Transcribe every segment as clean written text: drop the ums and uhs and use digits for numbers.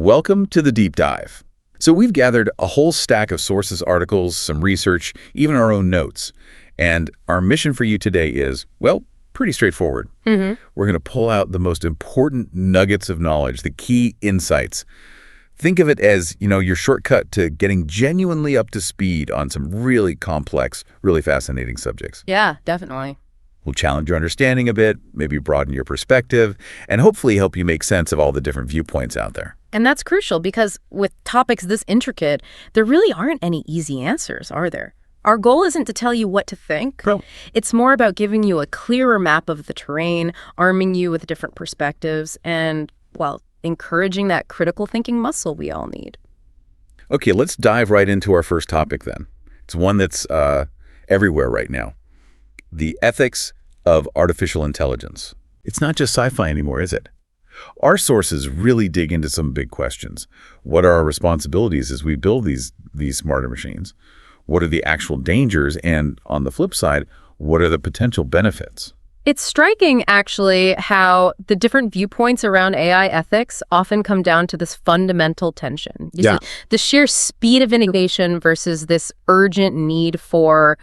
Welcome to the Deep Dive. So we've gathered a whole stack of sources, articles, some research, even our own notes. And our mission for you today is, well, pretty straightforward. We're going to pull out the most important nuggets of knowledge, the key insights. Think of it as, your shortcut to getting genuinely up to speed on some really complex, really fascinating subjects. Yeah, definitely. We'll challenge your understanding a bit, maybe broaden your perspective, and hopefully help you make sense of all the different viewpoints out there. And that's crucial because with topics this intricate, there really aren't any easy answers, are there? Our goal isn't to tell you what to think. It's more about giving you a clearer map of the terrain, arming you with different perspectives, and, encouraging that critical thinking muscle we all need. Okay, let's dive right into our first topic then. It's one that's everywhere right now. The ethics of artificial intelligence. It's not just sci-fi anymore, is it? Our sources really dig into some big questions. What are our responsibilities as we build these smarter machines? What are the actual dangers? And on the flip side, what are the potential benefits? It's striking, actually, how the different viewpoints around AI ethics often come down to this fundamental tension. You see, the sheer speed of innovation versus this urgent need for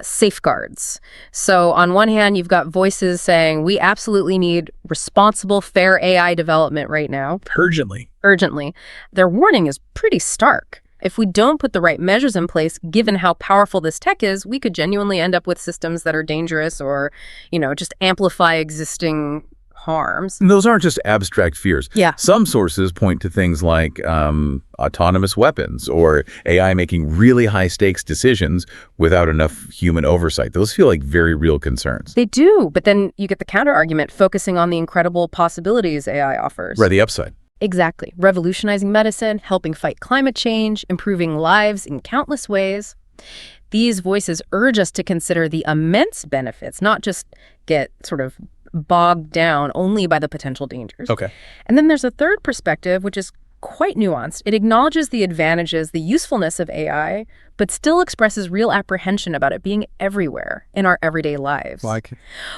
safeguards. So on one hand, you've got voices saying we absolutely need responsible, fair AI development right now. Urgently. Their warning is pretty stark. If we don't put the right measures in place, given how powerful this tech is, we could genuinely end up with systems that are dangerous or, just amplify existing harms. And those aren't just abstract fears. Yeah. Some sources point to things like autonomous weapons or AI making really high-stakes decisions without enough human oversight. Those feel like very real concerns. They do, but then you get the counter-argument focusing on the incredible possibilities AI offers. Right, the upside. Exactly. Revolutionizing medicine, helping fight climate change, improving lives in countless ways. These voices urge us to consider the immense benefits, not just get sort of bogged down only by the potential dangers. Okay. And then there's a third perspective, which is quite nuanced. It acknowledges the advantages, the usefulness of AI, but still expresses real apprehension about it being everywhere in our everyday lives. Like?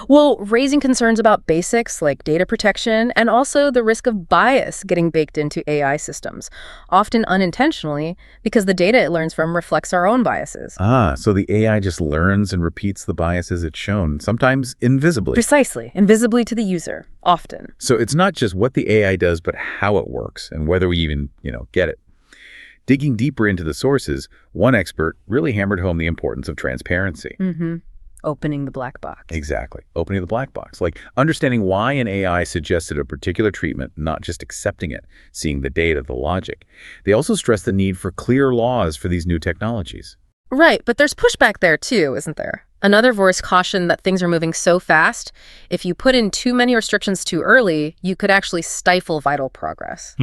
Well, raising concerns about basics like data protection and also the risk of bias getting baked into AI systems, often unintentionally because the data it learns from reflects our own biases. So the AI just learns and repeats the biases it's shown, sometimes invisibly. Precisely. Invisibly to the user, often. So it's not just what the AI does, but how it works and whether we even, get it. Digging deeper into the sources, one expert really hammered home the importance of transparency. Opening the black box. Exactly. Opening the black box. Like understanding why an AI suggested a particular treatment, not just accepting it, seeing the data, the logic. They also stress the need for clear laws for these new technologies. Right, but there's pushback there too, isn't there? Another voice cautioned that things are moving so fast, if you put in too many restrictions too early, you could actually stifle vital progress.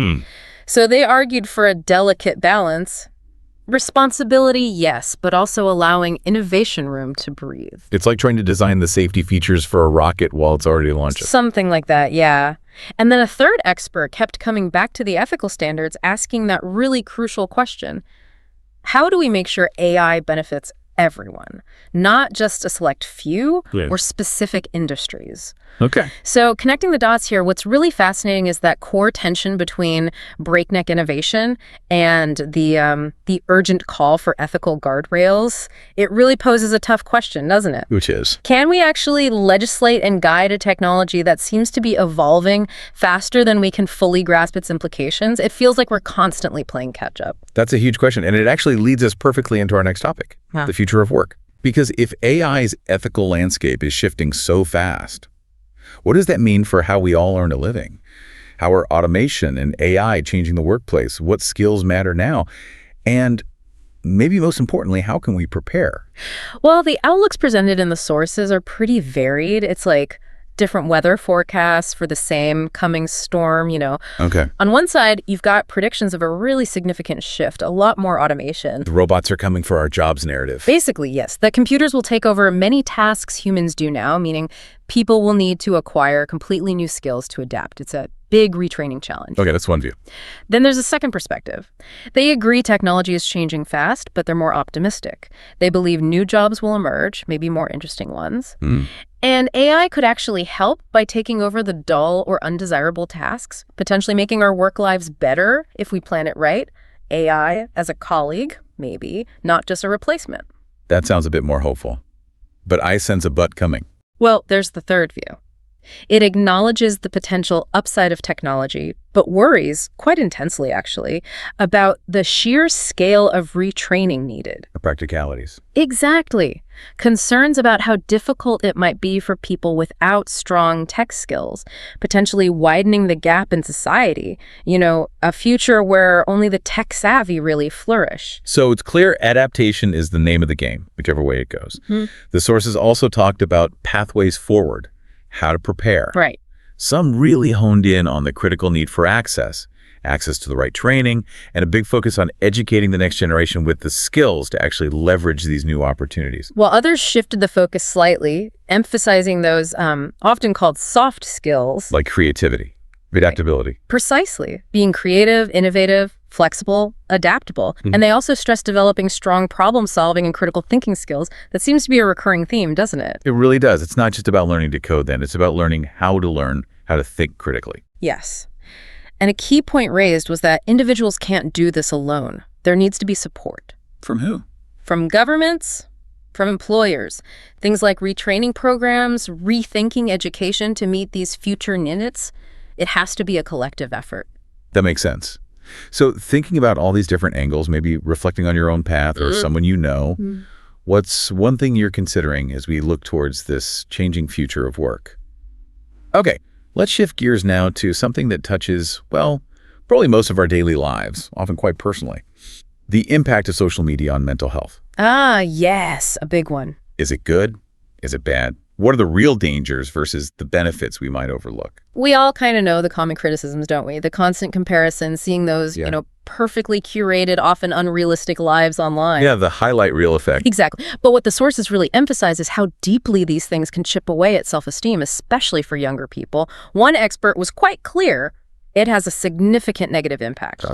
So they argued for a delicate balance. Responsibility, yes, but also allowing innovation room to breathe. It's like trying to design the safety features for a rocket while it's already launching. Something like that, yeah. And then a third expert kept coming back to the ethical standards, asking that really crucial question. How do we make sure AI benefits everyone, not just a select few or specific industries? Okay. So connecting the dots here, what's really fascinating is that core tension between breakneck innovation and the urgent call for ethical guardrails. It really poses a tough question, doesn't it? Which is? Can we actually legislate and guide a technology that seems to be evolving faster than we can fully grasp its implications? It feels like we're constantly playing catch up. That's a huge question, and it actually leads us perfectly into our next topic, the future of work. Because if AI's ethical landscape is shifting so fast, what does that mean for how we all earn a living? How are automation and AI changing the workplace? What skills matter now? And maybe most importantly, how can we prepare? Well, the outlooks presented in the sources are pretty varied. It's like different weather forecasts for the same coming storm, Okay. On one side, you've got predictions of a really significant shift, a lot more automation. The robots are coming for our jobs narrative. Basically, yes. The computers will take over many tasks humans do now, meaning people will need to acquire completely new skills to adapt. It's a big retraining challenge. Okay, that's one view. Then there's a second perspective. They agree technology is changing fast, but they're more optimistic. They believe new jobs will emerge, maybe more interesting ones. And AI could actually help by taking over the dull or undesirable tasks, potentially making our work lives better if we plan it right. AI as a colleague, maybe, not just a replacement. That sounds a bit more hopeful. But I sense a but coming. Well, there's the third view. It acknowledges the potential upside of technology, but worries, quite intensely actually, about the sheer scale of retraining needed. The practicalities. Exactly. Concerns about how difficult it might be for people without strong tech skills, potentially widening the gap in society. A future where only the tech-savvy really flourish. So it's clear adaptation is the name of the game, whichever way it goes. The sources also talked about pathways forward, how to prepare. Right. Some really honed in on the critical need for access to the right training, and a big focus on educating the next generation with the skills to actually leverage these new opportunities. While others shifted the focus slightly, emphasizing those often called soft skills. Like creativity, adaptability. Right. Precisely. Being creative, innovative, flexible, adaptable. And they also stress developing strong problem-solving and critical thinking skills. That seems to be a recurring theme, doesn't it? It really does. It's not just about learning to code then. It's about learning how to think critically. Yes. And a key point raised was that individuals can't do this alone. There needs to be support. From who? From governments, from employers. Things like retraining programs, rethinking education to meet these future needs. It has to be a collective effort. That makes sense. So thinking about all these different angles, maybe reflecting on your own path or someone you know, what's one thing you're considering as we look towards this changing future of work? Okay, let's shift gears now to something that touches, well, probably most of our daily lives, often quite personally. The impact of social media on mental health. Ah, yes, a big one. Is it good? Is it bad? What are the real dangers versus the benefits we might overlook? We all kind of know the common criticisms, don't we? The constant comparison, seeing those, perfectly curated, often unrealistic lives online. Yeah, the highlight reel effect. Exactly. But what the sources really emphasize is how deeply these things can chip away at self-esteem, especially for younger people. One expert was quite clear. It has a significant negative impact,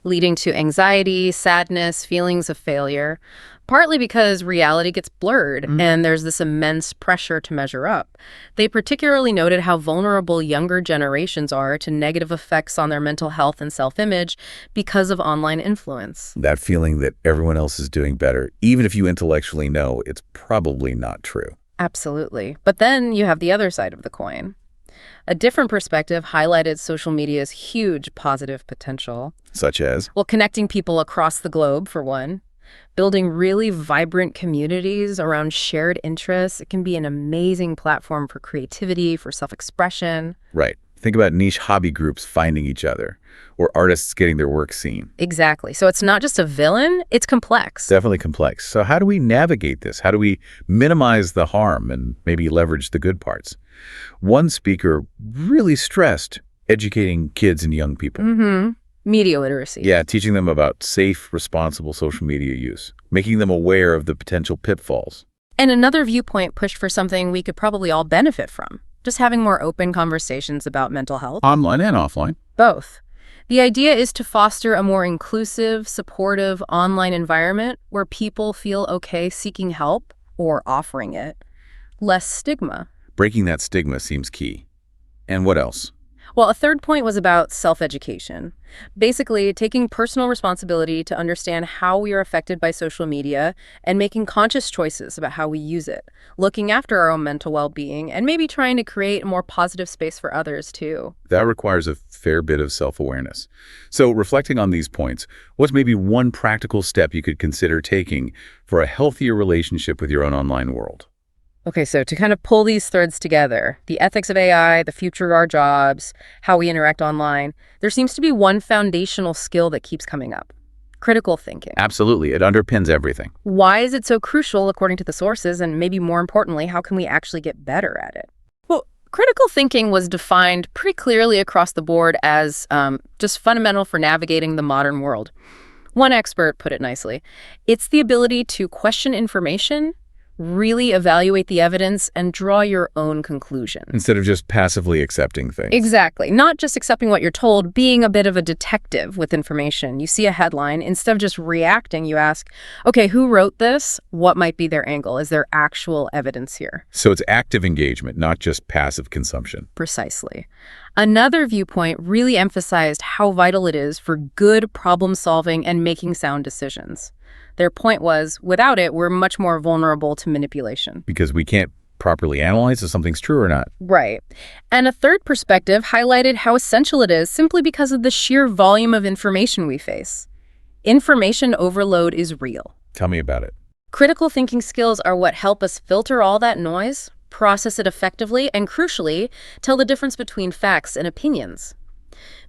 leading to anxiety, sadness, feelings of failure, partly because reality gets blurred and there's this immense pressure to measure up. They particularly noted how vulnerable younger generations are to negative effects on their mental health and self-image because of online influence. That feeling that everyone else is doing better, even if you intellectually know it's probably not true. Absolutely. But then you have the other side of the coin. A different perspective highlighted social media's huge positive potential. Such as? Well, connecting people across the globe, for one. Building really vibrant communities around shared interests. It can be an amazing platform for creativity, for self-expression. Right. Think about niche hobby groups finding each other, or artists getting their work seen. Exactly. So it's not just a villain, it's complex. Definitely complex. So how do we navigate this? How do we minimize the harm and maybe leverage the good parts? One speaker really stressed educating kids and young people. Media literacy. Yeah, teaching them about safe, responsible social media use, making them aware of the potential pitfalls. And another viewpoint pushed for something we could probably all benefit from, just having more open conversations about mental health. Online and offline. Both. The idea is to foster a more inclusive, supportive online environment where people feel okay seeking help or offering it. Less stigma. Breaking that stigma seems key. And what else? Well, a third point was about self-education. Basically, taking personal responsibility to understand how we are affected by social media and making conscious choices about how we use it, looking after our own mental well-being, and maybe trying to create a more positive space for others, too. That requires a fair bit of self-awareness. So reflecting on these points, what's maybe one practical step you could consider taking for a healthier relationship with your own online world? Okay, so to kind of pull these threads together, the ethics of AI, the future of our jobs, how we interact online, there seems to be one foundational skill that keeps coming up: critical thinking. Absolutely. It underpins everything. Why is it so crucial according to the sources? And maybe more importantly, how can we actually get better at it? Well, critical thinking was defined pretty clearly across the board as just fundamental for navigating the modern world. One expert put it nicely: it's the ability to question information, Really evaluate the evidence and draw your own conclusion. Instead of just passively accepting things. Exactly. Not just accepting what you're told, being a bit of a detective with information. You see a headline, instead of just reacting, you ask, okay, who wrote this? What might be their angle? Is there actual evidence here? So it's active engagement, not just passive consumption. Precisely. Another viewpoint really emphasized how vital it is for good problem solving and making sound decisions. Their point was, without it, we're much more vulnerable to manipulation. Because we can't properly analyze if something's true or not. Right. And a third perspective highlighted how essential it is simply because of the sheer volume of information we face. Information overload is real. Tell me about it. Critical thinking skills are what help us filter all that noise, process it effectively, and crucially, tell the difference between facts and opinions.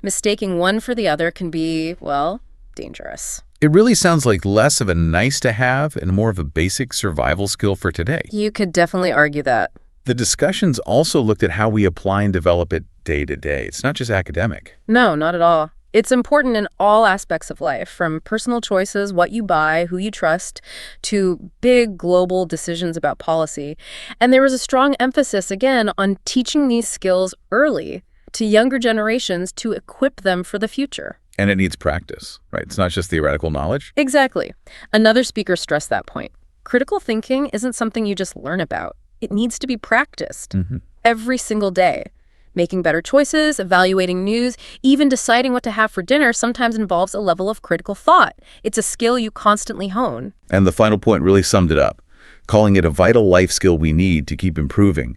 Mistaking one for the other can be, well, dangerous. It really sounds like less of a nice to have and more of a basic survival skill for today. You could definitely argue that. The discussions also looked at how we apply and develop it day to day. It's not just academic. No, not at all. It's important in all aspects of life, from personal choices, what you buy, who you trust, to big global decisions about policy. And there was a strong emphasis, again, on teaching these skills early to younger generations to equip them for the future. And it needs practice, right? It's not just theoretical knowledge. Exactly. Another speaker stressed that point. Critical thinking isn't something you just learn about. It needs to be practiced every single day. Making better choices, evaluating news, even deciding what to have for dinner sometimes involves a level of critical thought. It's a skill you constantly hone. And the final point really summed it up, calling it a vital life skill we need to keep improving,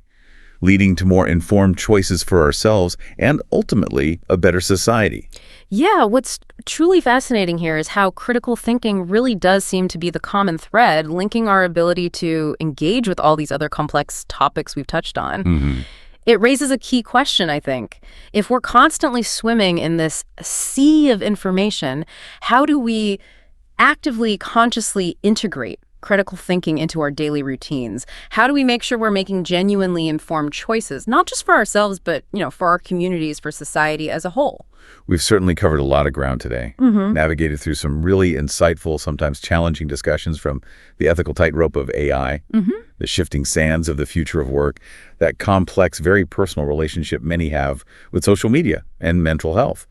leading to more informed choices for ourselves and ultimately a better society. Yeah, what's truly fascinating here is how critical thinking really does seem to be the common thread linking our ability to engage with all these other complex topics we've touched on. It raises a key question, I think. If we're constantly swimming in this sea of information, how do we actively, consciously integrate critical thinking into our daily routines? How do we make sure we're making genuinely informed choices, not just for ourselves, but, for our communities, for society as a whole? We've certainly covered a lot of ground today, navigated through some really insightful, sometimes challenging discussions, from the ethical tightrope of AI, the shifting sands of the future of work, that complex, very personal relationship many have with social media and mental health,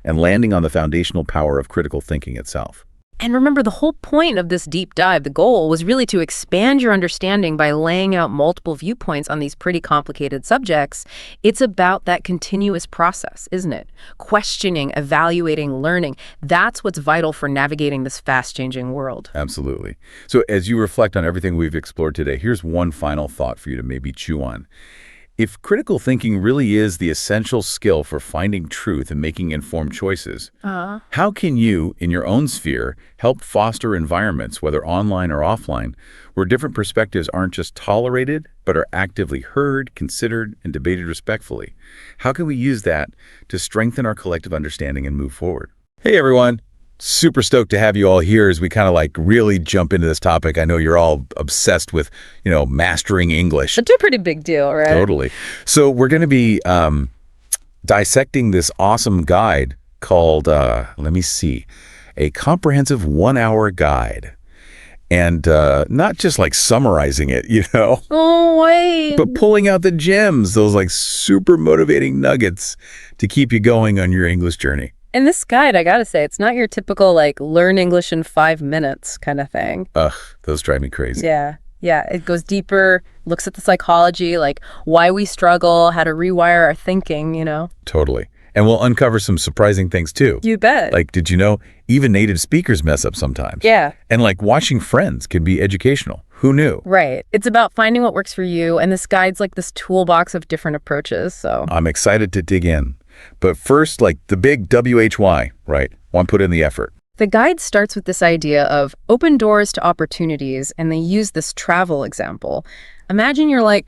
and landing on the foundational power of critical thinking itself. And remember, the whole point of this deep dive, the goal, was really to expand your understanding by laying out multiple viewpoints on these pretty complicated subjects. It's about that continuous process, isn't it? Questioning, evaluating, learning. That's what's vital for navigating this fast-changing world. Absolutely. So as you reflect on everything we've explored today, here's one final thought for you to maybe chew on. If critical thinking really is the essential skill for finding truth and making informed choices, how can you, in your own sphere, help foster environments, whether online or offline, where different perspectives aren't just tolerated, but are actively heard, considered, and debated respectfully? How can we use that to strengthen our collective understanding and move forward? Hey, everyone. Super stoked to have you all here as we kind of really jump into this topic. I know you're all obsessed with, mastering English. It's a pretty big deal, right? Totally. So we're going to be dissecting this awesome guide called, A Comprehensive 1-Hour Guide. And not just summarizing it, Oh, wait. but pulling out the gems, those super motivating nuggets to keep you going on your English journey. And this guide, I gotta say, it's not your typical, learn English in 5 minutes kind of thing. Ugh, those drive me crazy. Yeah. It goes deeper, looks at the psychology, why we struggle, how to rewire our thinking, Totally. And we'll uncover some surprising things, too. You bet. Did you know even native speakers mess up sometimes? Yeah. And watching Friends can be educational. Who knew? Right. It's about finding what works for you, and this guide's this toolbox of different approaches, so. I'm excited to dig in. But first, the big WHY, right? Want to put in the effort. The guide starts with this idea of open doors to opportunities, and they use this travel example. Imagine you're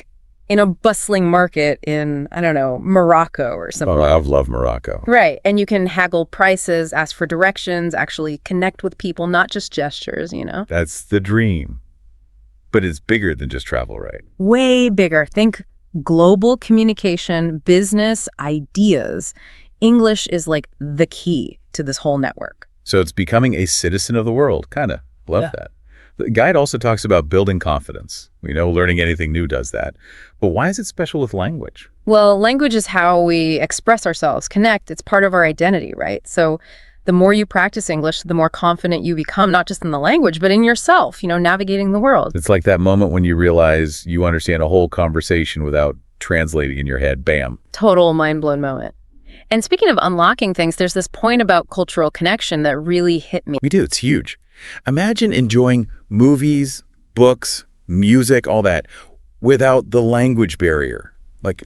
in a bustling market in, I don't know, Morocco or something. Oh, I love Morocco. Right. And you can haggle prices, ask for directions, actually connect with people, not just gestures, That's the dream. But it's bigger than just travel, right? Way bigger. Think global communication, business, ideas. English is the key to this whole network. So it's becoming a citizen of the world, kind of. Love that. The guide also talks about building confidence. We know learning anything new does that. But why is it special with language? Well, language is how we express ourselves, connect. It's part of our identity, right? So the more you practice English, the more confident you become, not just in the language, but in yourself, navigating the world. It's like that moment when you realize you understand a whole conversation without translating in your head. Bam. Total mind-blown moment. And speaking of unlocking things, there's this point about cultural connection that really hit me. We do. It's huge. Imagine enjoying movies, books, music, all that, without the language barrier.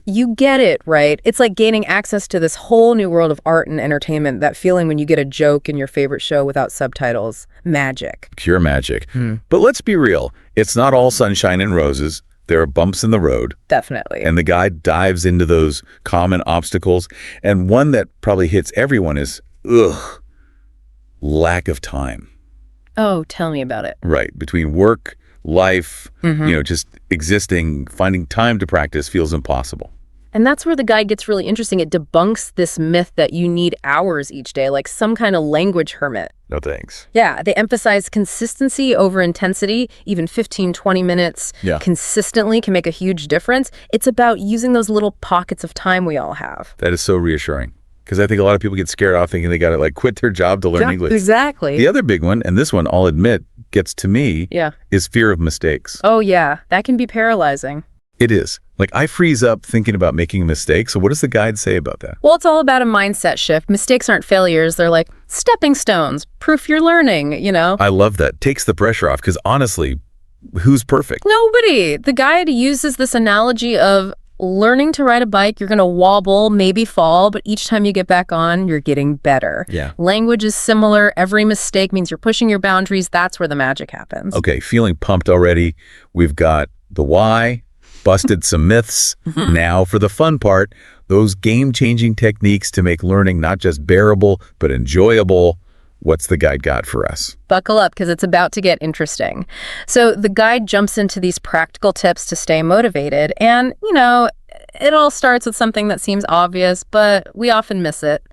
You get it, right? It's like gaining access to this whole new world of art and entertainment, that feeling when you get a joke in your favorite show without subtitles. Magic. Pure magic. But let's be real. It's not all sunshine and roses. There are bumps in the road. Definitely. And the guide dives into those common obstacles. And one that probably hits everyone is, lack of time. Oh, tell me about it. Right. Between work, life, just existing, finding time to practice feels impossible. And that's where the guide gets really interesting. It debunks this myth that you need hours each day, like some kind of language hermit. No thanks. Yeah, they emphasize consistency over intensity. Even 15, 20 minutes consistently can make a huge difference. It's about using those little pockets of time we all have. That is so reassuring. Because I think a lot of people get scared off thinking they got to quit their job to learn English. Exactly. The other big one, and this one I'll admit gets to me, is fear of mistakes. Oh yeah, that can be paralyzing. It is. I freeze up thinking about making a mistake. So what does the guide say about that? Well, it's all about a mindset shift. Mistakes aren't failures. They're like stepping stones, proof you're learning, I love that. Takes the pressure off because honestly, who's perfect? Nobody. The guide uses this analogy of learning to ride a bike. You're going to wobble, maybe fall, but each time you get back on, you're getting better. Yeah. Language is similar. Every mistake means you're pushing your boundaries. That's where the magic happens. Okay, feeling pumped already. We've got the why, busted some myths. Now for the fun part, those game-changing techniques to make learning not just bearable, but enjoyable. What's the guide got for us? Buckle up because it's about to get interesting. So the guide jumps into these practical tips to stay motivated. And, it all starts with something that seems obvious, but we often miss it.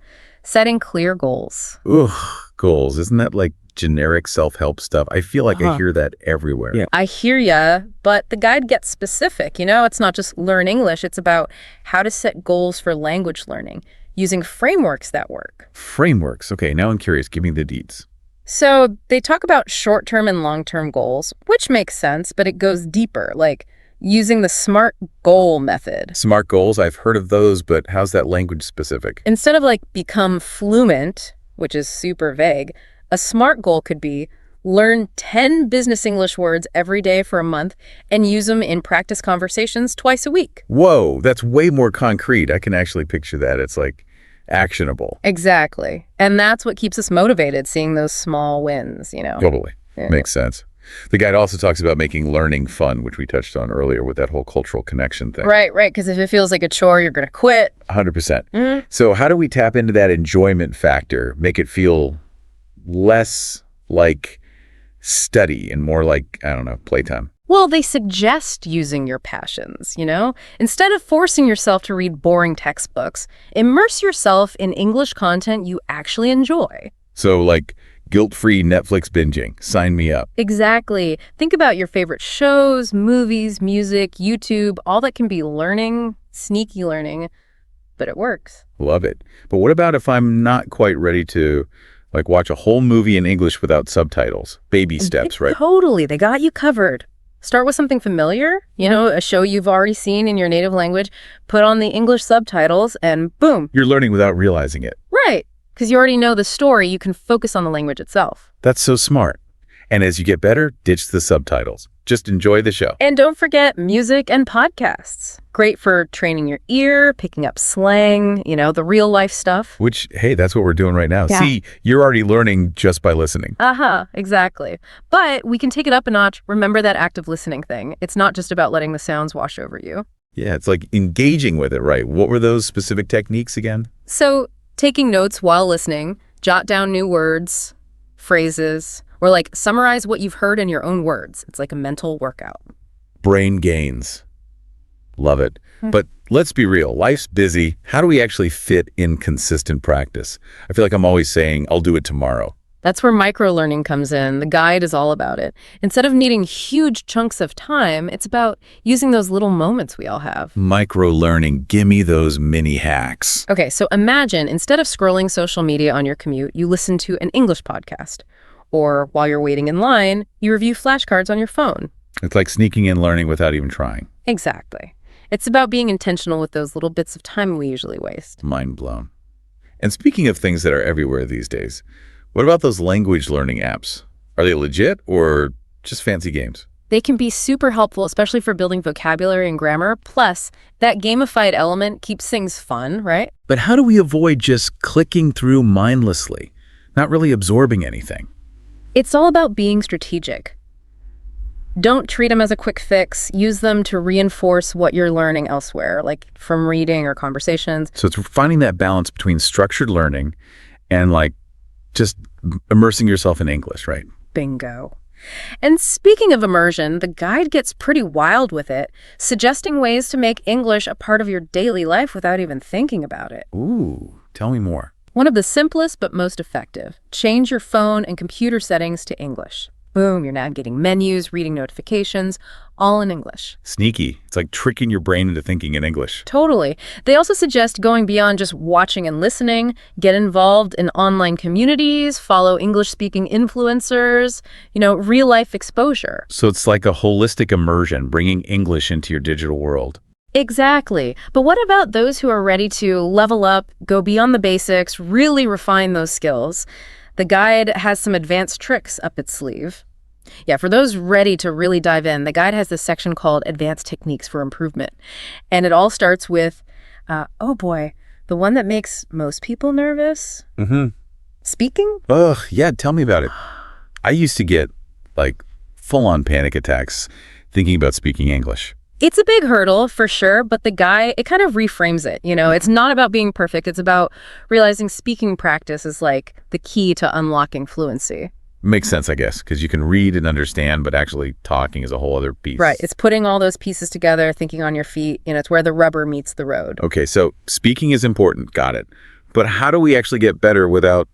Setting clear goals. Ugh, goals. Isn't that like generic self-help stuff? I feel like I hear that everywhere. Yeah. I hear ya, but the guide gets specific. It's not just learn English. It's about how to set goals for language learning using frameworks that work. Frameworks. Okay, now I'm curious. Give me the deets. So they talk about short-term and long-term goals, which makes sense, but it goes deeper, like using the SMART goal method. SMART goals, I've heard of those, but how's that language specific? Instead of become fluent, which is super vague, a SMART goal could be learn 10 business English words every day for a month and use them in practice conversations twice a week. Whoa, that's way more concrete. I can actually picture that. It's actionable. Exactly. And that's what keeps us motivated, seeing those small wins, Totally. Yeah. Makes sense. The guide also talks about making learning fun, which we touched on earlier with that whole cultural connection thing. Right. Because if it feels like a chore, you're going to quit. 100%. So how do we tap into that enjoyment factor, make it feel less like study and more like, I don't know, playtime? Well, they suggest using your passions, Instead of forcing yourself to read boring textbooks, immerse yourself in English content you actually enjoy. So guilt-free Netflix binging. Sign me up. Exactly. Think about your favorite shows, movies, music, YouTube, all that can be learning, sneaky learning, but it works. Love it. But what about if I'm not quite ready to watch a whole movie in English without subtitles? Baby steps, right? Totally. They got you covered. Start with something familiar, a show you've already seen in your native language, put on the English subtitles, and boom. You're learning without realizing it. Right. Because you already know the story, you can focus on the language itself. That's so smart. And as you get better, ditch the subtitles. Just enjoy the show. And don't forget music and podcasts. Great for training your ear, picking up slang, the real life stuff. Which, hey, that's what we're doing right now. Yeah. See, you're already learning just by listening. Exactly. But we can take it up a notch. Remember that active listening thing. It's not just about letting the sounds wash over you. Yeah, it's engaging with it, right? What were those specific techniques again? So taking notes while listening, jot down new words, phrases, or summarize what you've heard in your own words. It's like a mental workout. Brain gains. Love it. But let's be real. Life's busy. How do we actually fit in consistent practice? I feel like I'm always saying, I'll do it tomorrow. That's where microlearning comes in. The guide is all about it. Instead of needing huge chunks of time, it's about using those little moments we all have. Micro-learning, gimme those mini hacks. Okay, so imagine instead of scrolling social media on your commute, you listen to an English podcast. Or while you're waiting in line, you review flashcards on your phone. It's like sneaking in learning without even trying. Exactly. It's about being intentional with those little bits of time we usually waste. Mind blown. And speaking of things that are everywhere these days, what about those language learning apps? Are they legit or just fancy games? They can be super helpful, especially for building vocabulary and grammar. Plus, that gamified element keeps things fun, right? But how do we avoid just clicking through mindlessly, not really absorbing anything? It's all about being strategic. Don't treat them as a quick fix. Use them to reinforce what you're learning elsewhere, like from reading or conversations. So it's finding that balance between structured learning and just immersing yourself in English, right? Bingo. And speaking of immersion, the guide gets pretty wild with it, suggesting ways to make English a part of your daily life without even thinking about it. Ooh, tell me more. One of the simplest but most effective. Change your phone and computer settings to English. Boom, you're navigating menus, reading notifications, all in English. Sneaky. It's like tricking your brain into thinking in English. Totally. They also suggest going beyond just watching and listening, get involved in online communities, follow English-speaking influencers, real-life exposure. So it's like a holistic immersion, bringing English into your digital world. Exactly. But what about those who are ready to level up, go beyond the basics, really refine those skills? The guide has some advanced tricks up its sleeve. Yeah, for those ready to really dive in, the guide has this section called Advanced Techniques for Improvement. And it all starts with, oh boy, the one that makes most people nervous? Speaking? Ugh, yeah, tell me about it. I used to get, full-on panic attacks thinking about speaking English. It's a big hurdle, for sure, but the guy, it kind of reframes it. It's not about being perfect. It's about realizing speaking practice is the key to unlocking fluency. Makes sense, I guess, because you can read and understand, but actually talking is a whole other piece. Right. It's putting all those pieces together, thinking on your feet. It's where the rubber meets the road. Okay, so speaking is important. Got it. But how do we actually get better without,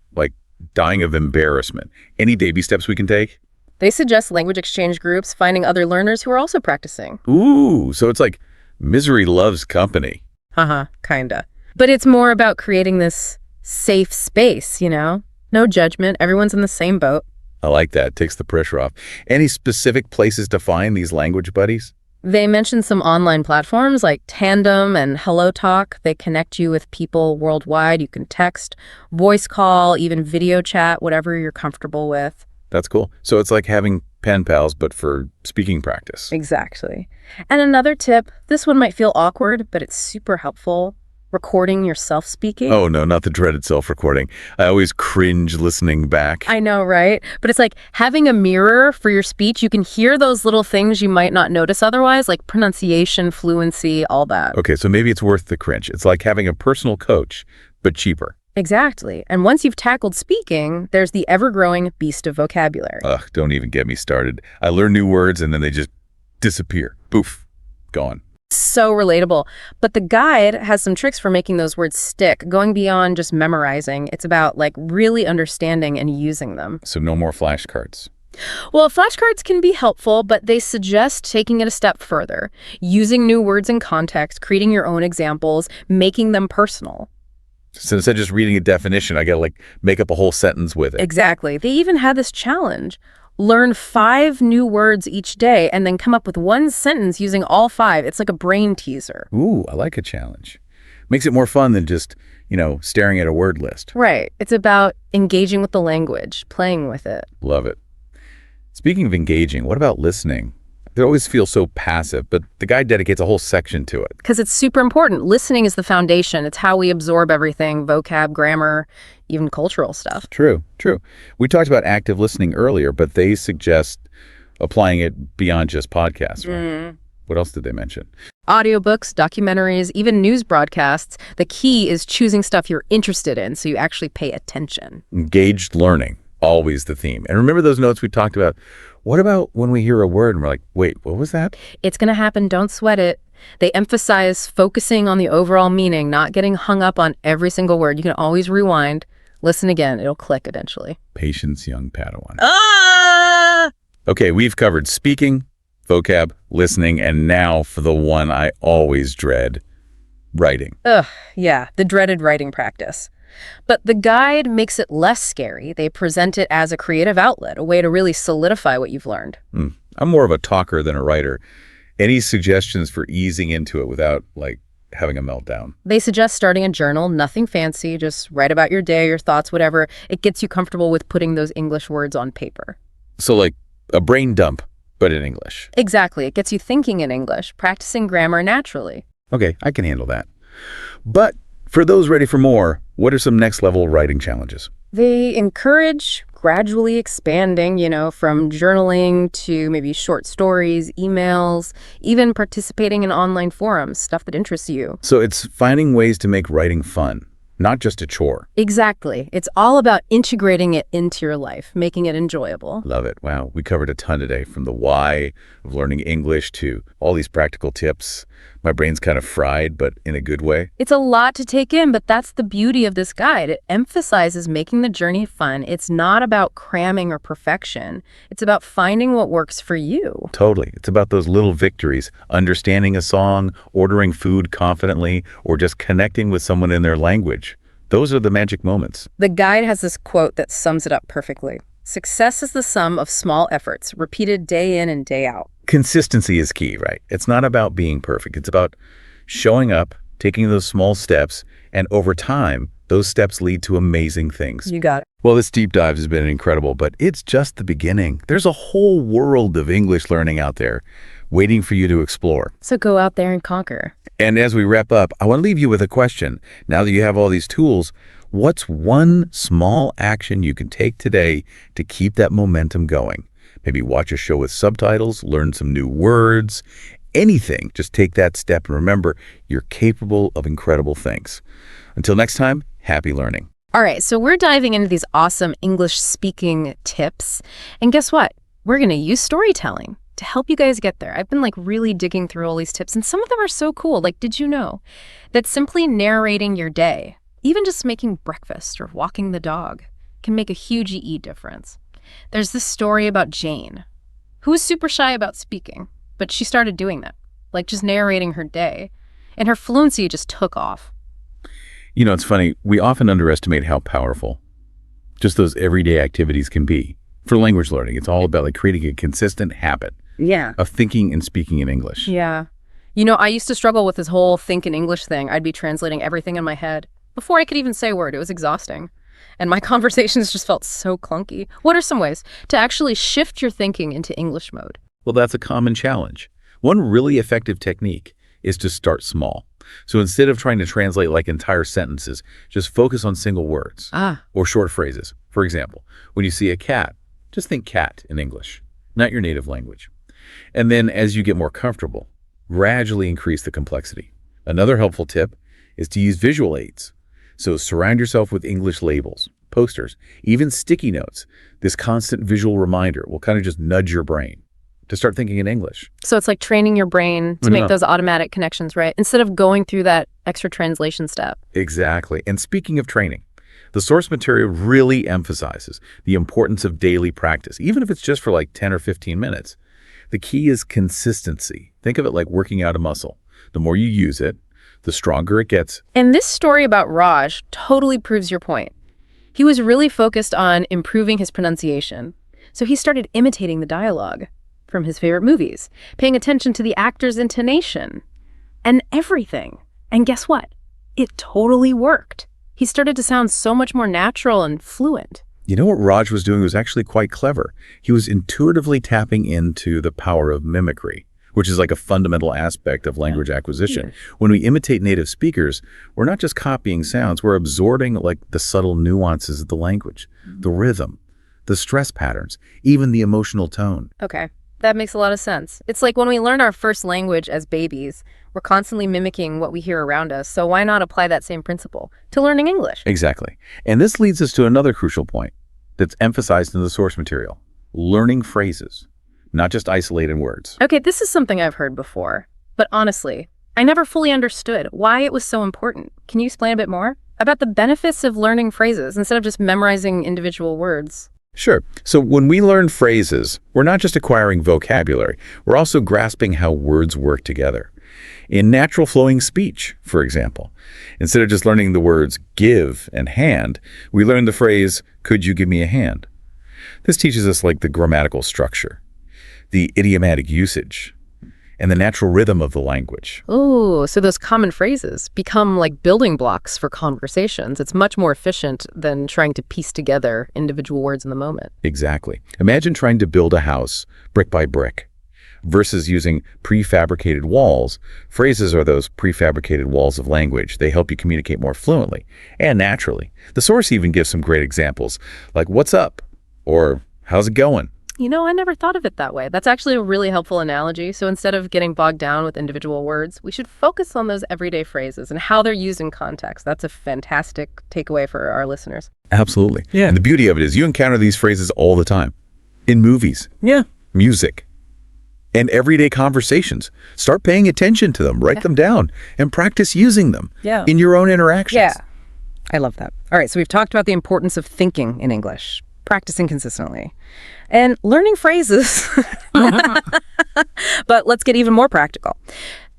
dying of embarrassment? Any baby steps we can take? They suggest language exchange groups, finding other learners who are also practicing. Ooh, so it's like misery loves company. Kinda. But it's more about creating this safe space, No judgment. Everyone's in the same boat. I like that. Takes the pressure off. Any specific places to find these language buddies? They mention some online platforms like Tandem and HelloTalk. They connect you with people worldwide. You can text, voice call, even video chat, whatever you're comfortable with. That's cool. So it's like having pen pals, but for speaking practice. Exactly. And another tip, this one might feel awkward, but it's super helpful. Recording yourself speaking. Oh, no, not the dreaded self-recording. I always cringe listening back. I know, right? But it's like having a mirror for your speech. You can hear those little things you might not notice otherwise, like pronunciation, fluency, all that. Okay, so maybe it's worth the cringe. It's like having a personal coach, but cheaper. Exactly. And once you've tackled speaking, there's the ever-growing beast of vocabulary. Ugh, don't even get me started. I learn new words and then they just disappear. Poof, gone. So relatable. But the guide has some tricks for making those words stick, going beyond just memorizing. It's about really understanding and using them. So no more flashcards. Well, flashcards can be helpful, but they suggest taking it a step further, using new words in context, creating your own examples, making them personal. So instead of just reading a definition, I got to make up a whole sentence with it. Exactly. They even had this challenge. Learn 5 new words each day and then come up with one sentence using all 5. It's like a brain teaser. Ooh, I like a challenge. Makes it more fun than just, staring at a word list. Right. It's about engaging with the language, playing with it. Love it. Speaking of engaging, what about listening? It always feels so passive, but the guide dedicates a whole section to it. Because it's super important. Listening is the foundation. It's how we absorb everything, vocab, grammar, even cultural stuff. True. We talked about active listening earlier, but they suggest applying it beyond just podcasts, right? What else did they mention? Audiobooks, documentaries, even news broadcasts. The key is choosing stuff you're interested in so you actually pay attention. Engaged learning, always the theme. And remember those notes we talked about? What about when we hear a word and we're like, wait, what was that? It's going to happen. Don't sweat it. They emphasize focusing on the overall meaning, not getting hung up on every single word. You can always rewind. Listen again. It'll click eventually. Patience, young Padawan. Ah! Okay, we've covered speaking, vocab, listening, and now for the one I always dread, writing. Ugh, yeah, the dreaded writing practice. But the guide makes it less scary. They present it as a creative outlet, a way to really solidify what you've learned. I'm more of a talker than a writer. Any suggestions for easing into it without, having a meltdown? They suggest starting a journal, nothing fancy, just write about your day, your thoughts, whatever. It gets you comfortable with putting those English words on paper. So a brain dump, but in English. Exactly. It gets you thinking in English, practicing grammar naturally. Okay, I can handle that. But for those ready for more, what are some next-level writing challenges? They encourage gradually expanding, from journaling to maybe short stories, emails, even participating in online forums, stuff that interests you. So it's finding ways to make writing fun, not just a chore. Exactly. It's all about integrating it into your life, making it enjoyable. Love it. Wow, we covered a ton today, from the why of learning English to all these practical tips. My brain's kind of fried, but in a good way. It's a lot to take in, but that's the beauty of this guide. It emphasizes making the journey fun. It's not about cramming or perfection. It's about finding what works for you. Totally. It's about those little victories, understanding a song, ordering food confidently, or just connecting with someone in their language. Those are the magic moments. The guide has this quote that sums it up perfectly. Success is the sum of small efforts, repeated day in and day out. Consistency is key, right? It's not about being perfect. It's about showing up, taking those small steps, and over time, those steps lead to amazing things. You got it. Well, this deep dive has been incredible, but it's just the beginning. There's a whole world of English learning out there waiting for you to explore. So go out there and conquer. And as we wrap up, I want to leave you with a question. Now that you have all these tools, what's one small action you can take today to keep that momentum going? Maybe watch a show with subtitles, learn some new words, anything. Just take that step and remember, you're capable of incredible things. Until next time, happy learning. All right, so we're diving into these awesome English speaking tips. And guess what? We're going to use storytelling to help you guys get there. I've been really digging through all these tips, and some of them are so cool. Did you know that simply narrating your day, even just making breakfast or walking the dog, can make a huge difference? There's this story about Jane, who was super shy about speaking, but she started doing that, just narrating her day, and her fluency just took off. It's funny, we often underestimate how powerful just those everyday activities can be. For language learning, it's all about creating a consistent habit of thinking and speaking in English. Yeah. I used to struggle with this whole think in English thing. I'd be translating everything in my head before I could even say a word. It was exhausting. And my conversations just felt so clunky. What are some ways to actually shift your thinking into English mode? Well, that's a common challenge. One really effective technique is to start small. So instead of trying to translate entire sentences, just focus on single words or short phrases. For example, when you see a cat, just think cat in English, not your native language. And then as you get more comfortable, gradually increase the complexity. Another helpful tip is to use visual aids. So surround yourself with English labels, posters, even sticky notes. This constant visual reminder will kind of just nudge your brain to start thinking in English. So it's like training your brain to make those automatic connections, right? Instead of going through that extra translation step. Exactly. And speaking of training, the source material really emphasizes the importance of daily practice, even if it's just for 10 or 15 minutes. The key is consistency. Think of it like working out a muscle. The more you use it, the stronger it gets. And this story about Raj totally proves your point. He was really focused on improving his pronunciation. So he started imitating the dialogue from his favorite movies, paying attention to the actor's intonation and everything. And guess what? It totally worked. He started to sound so much more natural and fluent. You know what Raj was doing was actually quite clever. He was intuitively tapping into the power of mimicry, which is a fundamental aspect of language acquisition. When we imitate native speakers, we're not just copying sounds, we're absorbing the subtle nuances of the language, the rhythm, the stress patterns, even the emotional tone. Okay, that makes a lot of sense. It's like when we learn our first language as babies, we're constantly mimicking what we hear around us. So why not apply that same principle to learning English? Exactly. And this leads us to another crucial point that's emphasized in the source material: learning phrases, not just isolated words. Okay, this is something I've heard before, but honestly, I never fully understood why it was so important. Can you explain a bit more? about the benefits of learning phrases instead of just memorizing individual words. Sure. So when we learn phrases, we're not just acquiring vocabulary, we're also grasping how words work together. In natural flowing speech, for example, instead of just learning the words give and hand, we learn the phrase, could you give me a hand? This teaches us like the grammatical structure, the idiomatic usage, and the natural rhythm of the language. Oh, so those common phrases become like building blocks for conversations. It's much more efficient than trying to piece together individual words in the moment. Exactly. Imagine trying to build a house brick by brick versus using prefabricated walls. Phrases are those prefabricated walls of language. They help you communicate more fluently and naturally. The source even gives some great examples, like what's up or how's it going? You know, I never thought of it that way. That's actually a really helpful analogy. So instead of getting bogged down with individual words, we should focus on those everyday phrases and how they're used in context. That's a fantastic takeaway for our listeners. Absolutely. Yeah. And the beauty of it is you encounter these phrases all the time. In movies, Yeah. music, and everyday conversations. Start paying attention to them, write them down, and practice using them Yeah. in your own interactions. Yeah. I love that. All right, so we've talked about the importance of thinking in English, practicing consistently, and learning phrases. But let's get even more practical.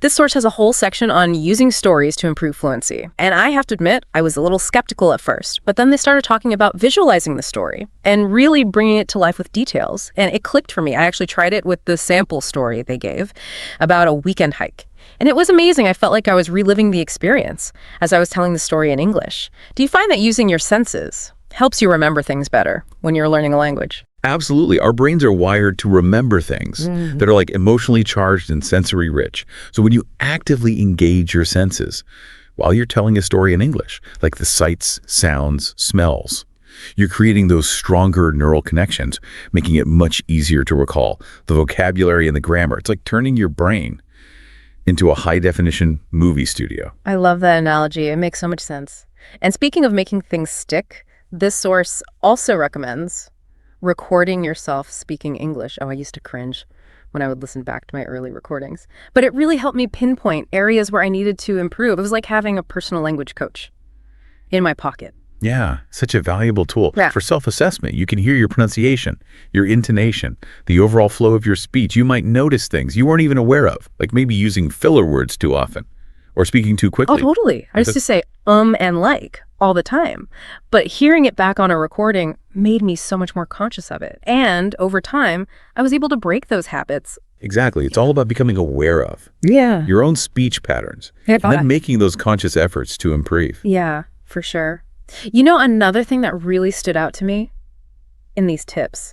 This source has a whole section on using stories to improve fluency. And I have to admit, I was a little skeptical at first, but then they started talking about visualizing the story and really bringing it to life with details. And it clicked for me. I actually tried it with the sample story they gave about a weekend hike. And it was amazing. I felt like I was reliving the experience as I was telling the story in English. Do you find that using your senses helps you remember things better when you're learning a language? Absolutely. Our brains are wired to remember things that are like emotionally charged and sensory rich. So when you actively engage your senses while you're telling a story in English, like the sights, sounds, smells, you're creating those stronger neural connections, making it much easier to recall the vocabulary and the grammar. It's like turning your brain into a high-definition movie studio. I love that analogy. It makes so much sense. And speaking of making things stick, this source also recommends recording yourself speaking English. Oh, I used to cringe when I would listen back to my early recordings. But it really helped me pinpoint areas where I needed to improve. It was like having a personal language coach in my pocket. Yeah, such a valuable tool Yeah. for self-assessment. You can hear your pronunciation, your intonation, the overall flow of your speech. You might notice things you weren't even aware of, like maybe using filler words too often or speaking too quickly. Oh, totally. I used to say and like all the time. But hearing it back on a recording made me so much more conscious of it. And over time, I was able to break those habits. Exactly. It's all about becoming aware of Yeah. your own speech patterns and then making those conscious efforts to improve. Yeah, for sure. You know, another thing that really stood out to me in these tips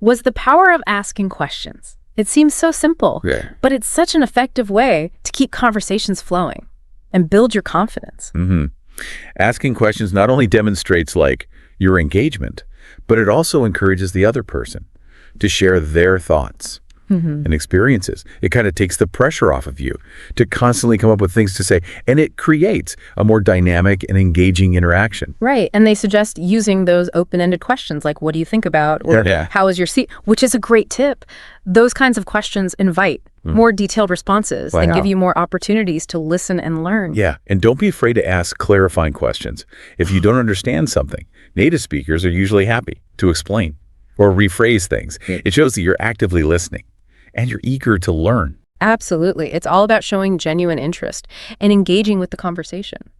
was the power of asking questions. It seems so simple, Yeah. but it's such an effective way to keep conversations flowing and build your confidence. Asking questions not only demonstrates like your engagement, but it also encourages the other person to share their thoughts and experiences. It kind of takes the pressure off of you to constantly come up with things to say, and it creates a more dynamic and engaging interaction. Right. And they suggest using those open-ended questions like, what do you think about? Or Yeah. how is your seat? Which is a great tip. Those kinds of questions invite more detailed responses and give you more opportunities to listen and learn. Yeah, and don't be afraid to ask clarifying questions. If you don't understand something, native speakers are usually happy to explain or rephrase things. It shows that you're actively listening and you're eager to learn. Absolutely. It's all about showing genuine interest and engaging with the conversation.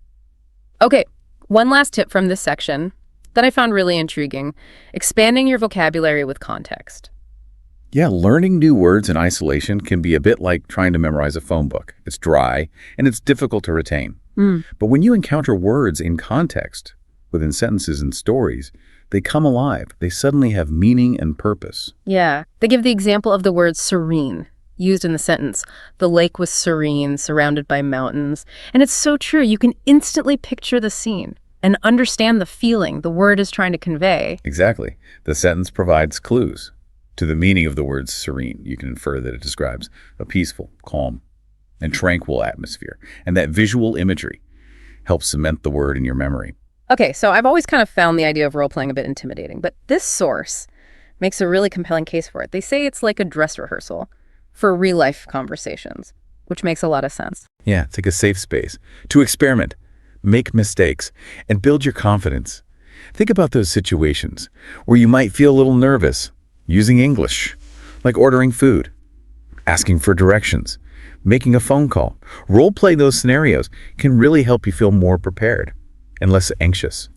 Okay, one last tip from this section that I found really intriguing: expanding your vocabulary with context. Yeah, learning new words in isolation can be a bit like trying to memorize a phone book. It's dry and it's difficult to retain. But when you encounter words in context, within sentences and stories, they come alive. They suddenly have meaning and purpose. Yeah, they give the example of the word serene used in the sentence. The lake was serene, surrounded by mountains. And it's so true. You can instantly picture the scene and understand the feeling the word is trying to convey. Exactly. The sentence provides clues to the meaning of the word serene. You can infer that it describes a peaceful, calm, and tranquil atmosphere. And that visual imagery helps cement the word in your memory. Okay, so I've always kind of found the idea of role-playing a bit intimidating, but this source makes a really compelling case for it. They say it's like a dress rehearsal for real-life conversations, which makes a lot of sense. Yeah, it's like a safe space to experiment, make mistakes, and build your confidence. Think about those situations where you might feel a little nervous using English, like ordering food, asking for directions, making a phone call. Role-play those scenarios can really help you feel more prepared and less anxious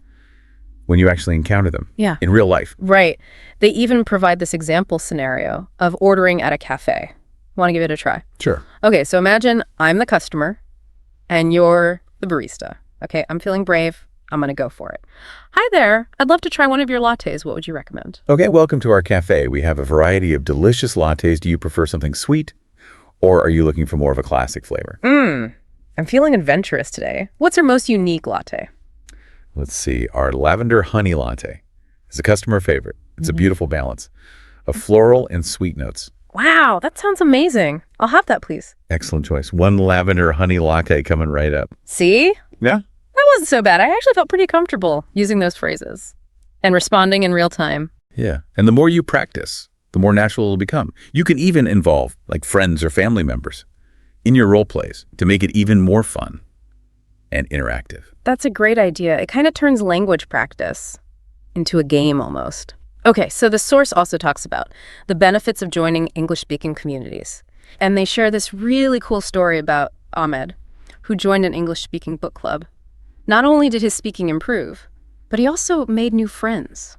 when you actually encounter them in real life. Right. They even provide this example scenario of ordering at a cafe. Want to give it a try? Sure. Okay, so imagine I'm the customer and you're the barista. Okay, I'm feeling brave. I'm going to go for it. Hi there. I'd love to try one of your lattes. What would you recommend? Okay, welcome to our cafe. We have a variety of delicious lattes. Do you prefer something sweet, or are you looking for more of a classic flavor? I'm feeling adventurous today. What's your most unique latte? Let's see. Our lavender honey latte is a customer favorite. It's a beautiful balance of floral and sweet notes. Wow, that sounds amazing. I'll have that, please. Excellent choice. One lavender honey latte coming right up. See? Yeah. That wasn't so bad. I actually felt pretty comfortable using those phrases and responding in real time. Yeah. And the more you practice, the more natural it'll become. You can even involve like friends or family members in your role plays to make it even more fun and interactive. That's a great idea. It kind of turns language practice into a game almost. Okay, so the source also talks about the benefits of joining English-speaking communities. And they share this really cool story about Ahmed, who joined an English-speaking book club. Not only did his speaking improve, but he also made new friends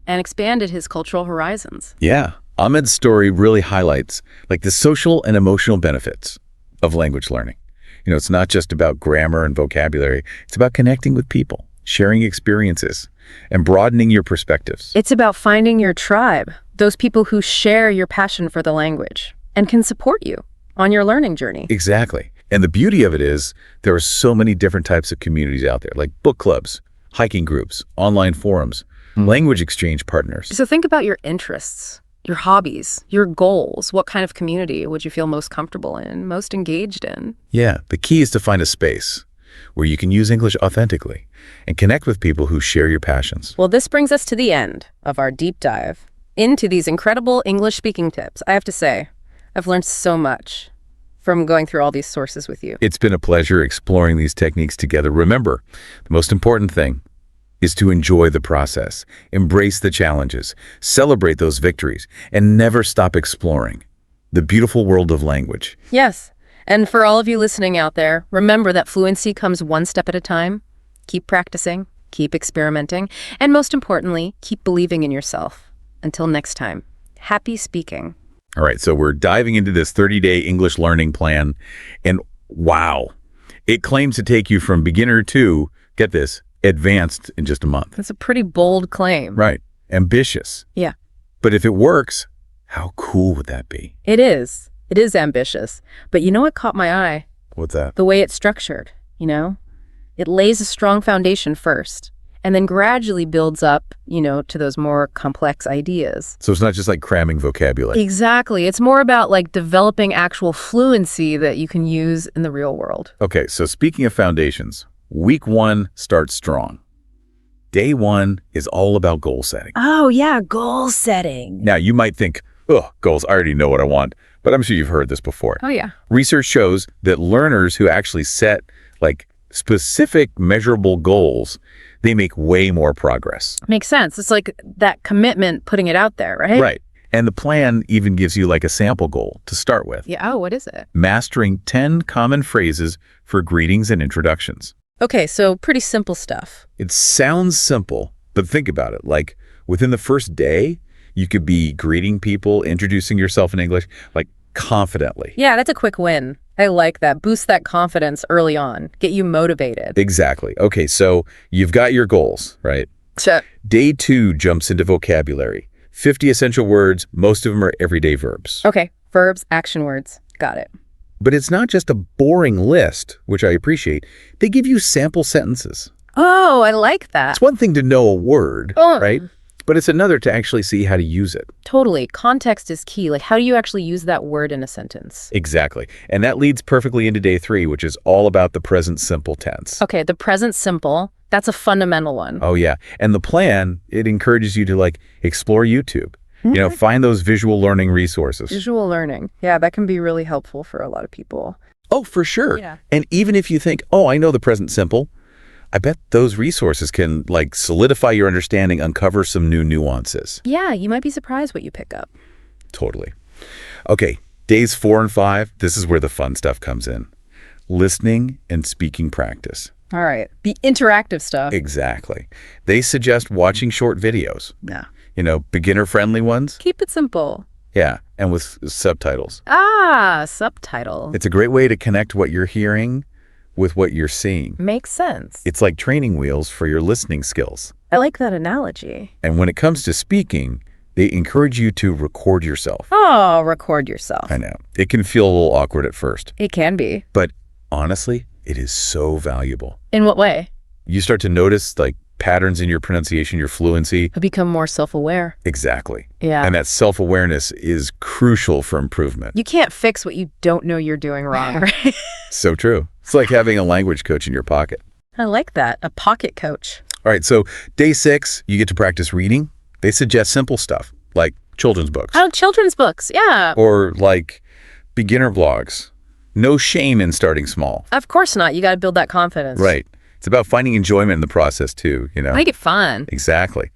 and expanded his cultural horizons. Yeah. Ahmed's story really highlights like the social and emotional benefits of language learning. It's not just about grammar and vocabulary. It's about connecting with people, sharing experiences, and broadening your perspectives. It's about finding your tribe, those people who share your passion for the language and can support you on your learning journey. Exactly. And the beauty of it is there are so many different types of communities out there, like book clubs, hiking groups, online forums, language exchange partners. So think about your interests, your hobbies, your goals. What kind of community would you feel most comfortable in, most engaged in? Yeah, the key is to find a space where you can use English authentically and connect with people who share your passions. Well, this brings us to the end of our deep dive into these incredible English speaking tips. I have to say, I've learned so much from going through all these sources with you. It's been a pleasure exploring these techniques together. Remember, the most important thing is to enjoy the process, embrace the challenges, celebrate those victories, and never stop exploring the beautiful world of language. Yes. And for all of you listening out there, remember that fluency comes one step at a time. Keep practicing, keep experimenting, and most importantly, keep believing in yourself. Until next time, happy speaking. All right, so we're diving into this 30-day English learning plan, and wow, it claims to take you from beginner to, get this, advanced in just a month. That's a pretty bold claim. Right, ambitious. Yeah. But if it works, how cool would that be? It is. It is ambitious. But you know what caught my eye? What's that? The way it's structured, It lays a strong foundation first, and then gradually builds up, to those more complex ideas. So it's not just like cramming vocabulary. Exactly. It's more about like developing actual fluency that you can use in the real world. Okay, so speaking of foundations, week 1 starts strong. Day 1 is all about goal setting. Oh, yeah, goal setting. Now, you might think, goals, I already know what I want, but I'm sure you've heard this before. Oh, yeah. Research shows that learners who actually set like specific measurable goals, they make way more progress. Makes sense. It's like that commitment, putting it out there, right? Right. And the plan even gives you like a sample goal to start with. Yeah. Oh, what is it? Mastering 10 common phrases for greetings and introductions. Okay, so pretty simple stuff. It sounds simple, but think about it. Like within the first day, you could be greeting people, introducing yourself in English, like confidently. Yeah, that's a quick win. I like that. Boost that confidence early on. Get you motivated. Exactly. Okay, so you've got your goals, right? Check. Day 2 jumps into vocabulary. 50 essential words, most of them are everyday verbs. Okay, verbs, action words. Got it. But it's not just a boring list, which I appreciate. They give you sample sentences. Oh, I like that. It's one thing to know a word, right? But it's another to actually see how to use it. Totally. Context is key. Like, how do you actually use that word in a sentence? Exactly. And that leads perfectly into day 3, which is all about the present simple tense. Okay, the present simple, that's a fundamental one. Oh, yeah. And the plan, it encourages you to, like, explore YouTube. Find those visual learning resources. Visual learning. Yeah, that can be really helpful for a lot of people. Oh, for sure. Yeah. And even if you think, I know the present simple, I bet those resources can, like, solidify your understanding, uncover some new nuances. Yeah, you might be surprised what you pick up. Totally. Okay, days 4 and 5, this is where the fun stuff comes in. Listening and speaking practice. All right. The interactive stuff. Exactly. They suggest watching short videos. Yeah. Beginner-friendly ones. Keep it simple. Yeah, and with subtitles. Subtitle. It's a great way to connect what you're hearing with what you're seeing. Makes sense. It's like training wheels for your listening skills. I like that analogy. And when it comes to speaking, they encourage you to record yourself. Oh, record yourself. I know. It can feel a little awkward at first, It can be. but honestly, it is so valuable. In what way? You start to notice, like, patterns in your pronunciation, your fluency. I become more self-aware. Exactly. Yeah. And that self-awareness is crucial for improvement. You can't fix what you don't know you're doing wrong, right? So true. It's like having a language coach in your pocket. I like that. A pocket coach. All right, so day 6, you get to practice reading. They suggest simple stuff, like children's books. Oh, children's books. Yeah. Or like beginner blogs. No shame in starting small. Of course not. You got to build that confidence. Right. It's about finding enjoyment in the process too, Make it fun. Exactly.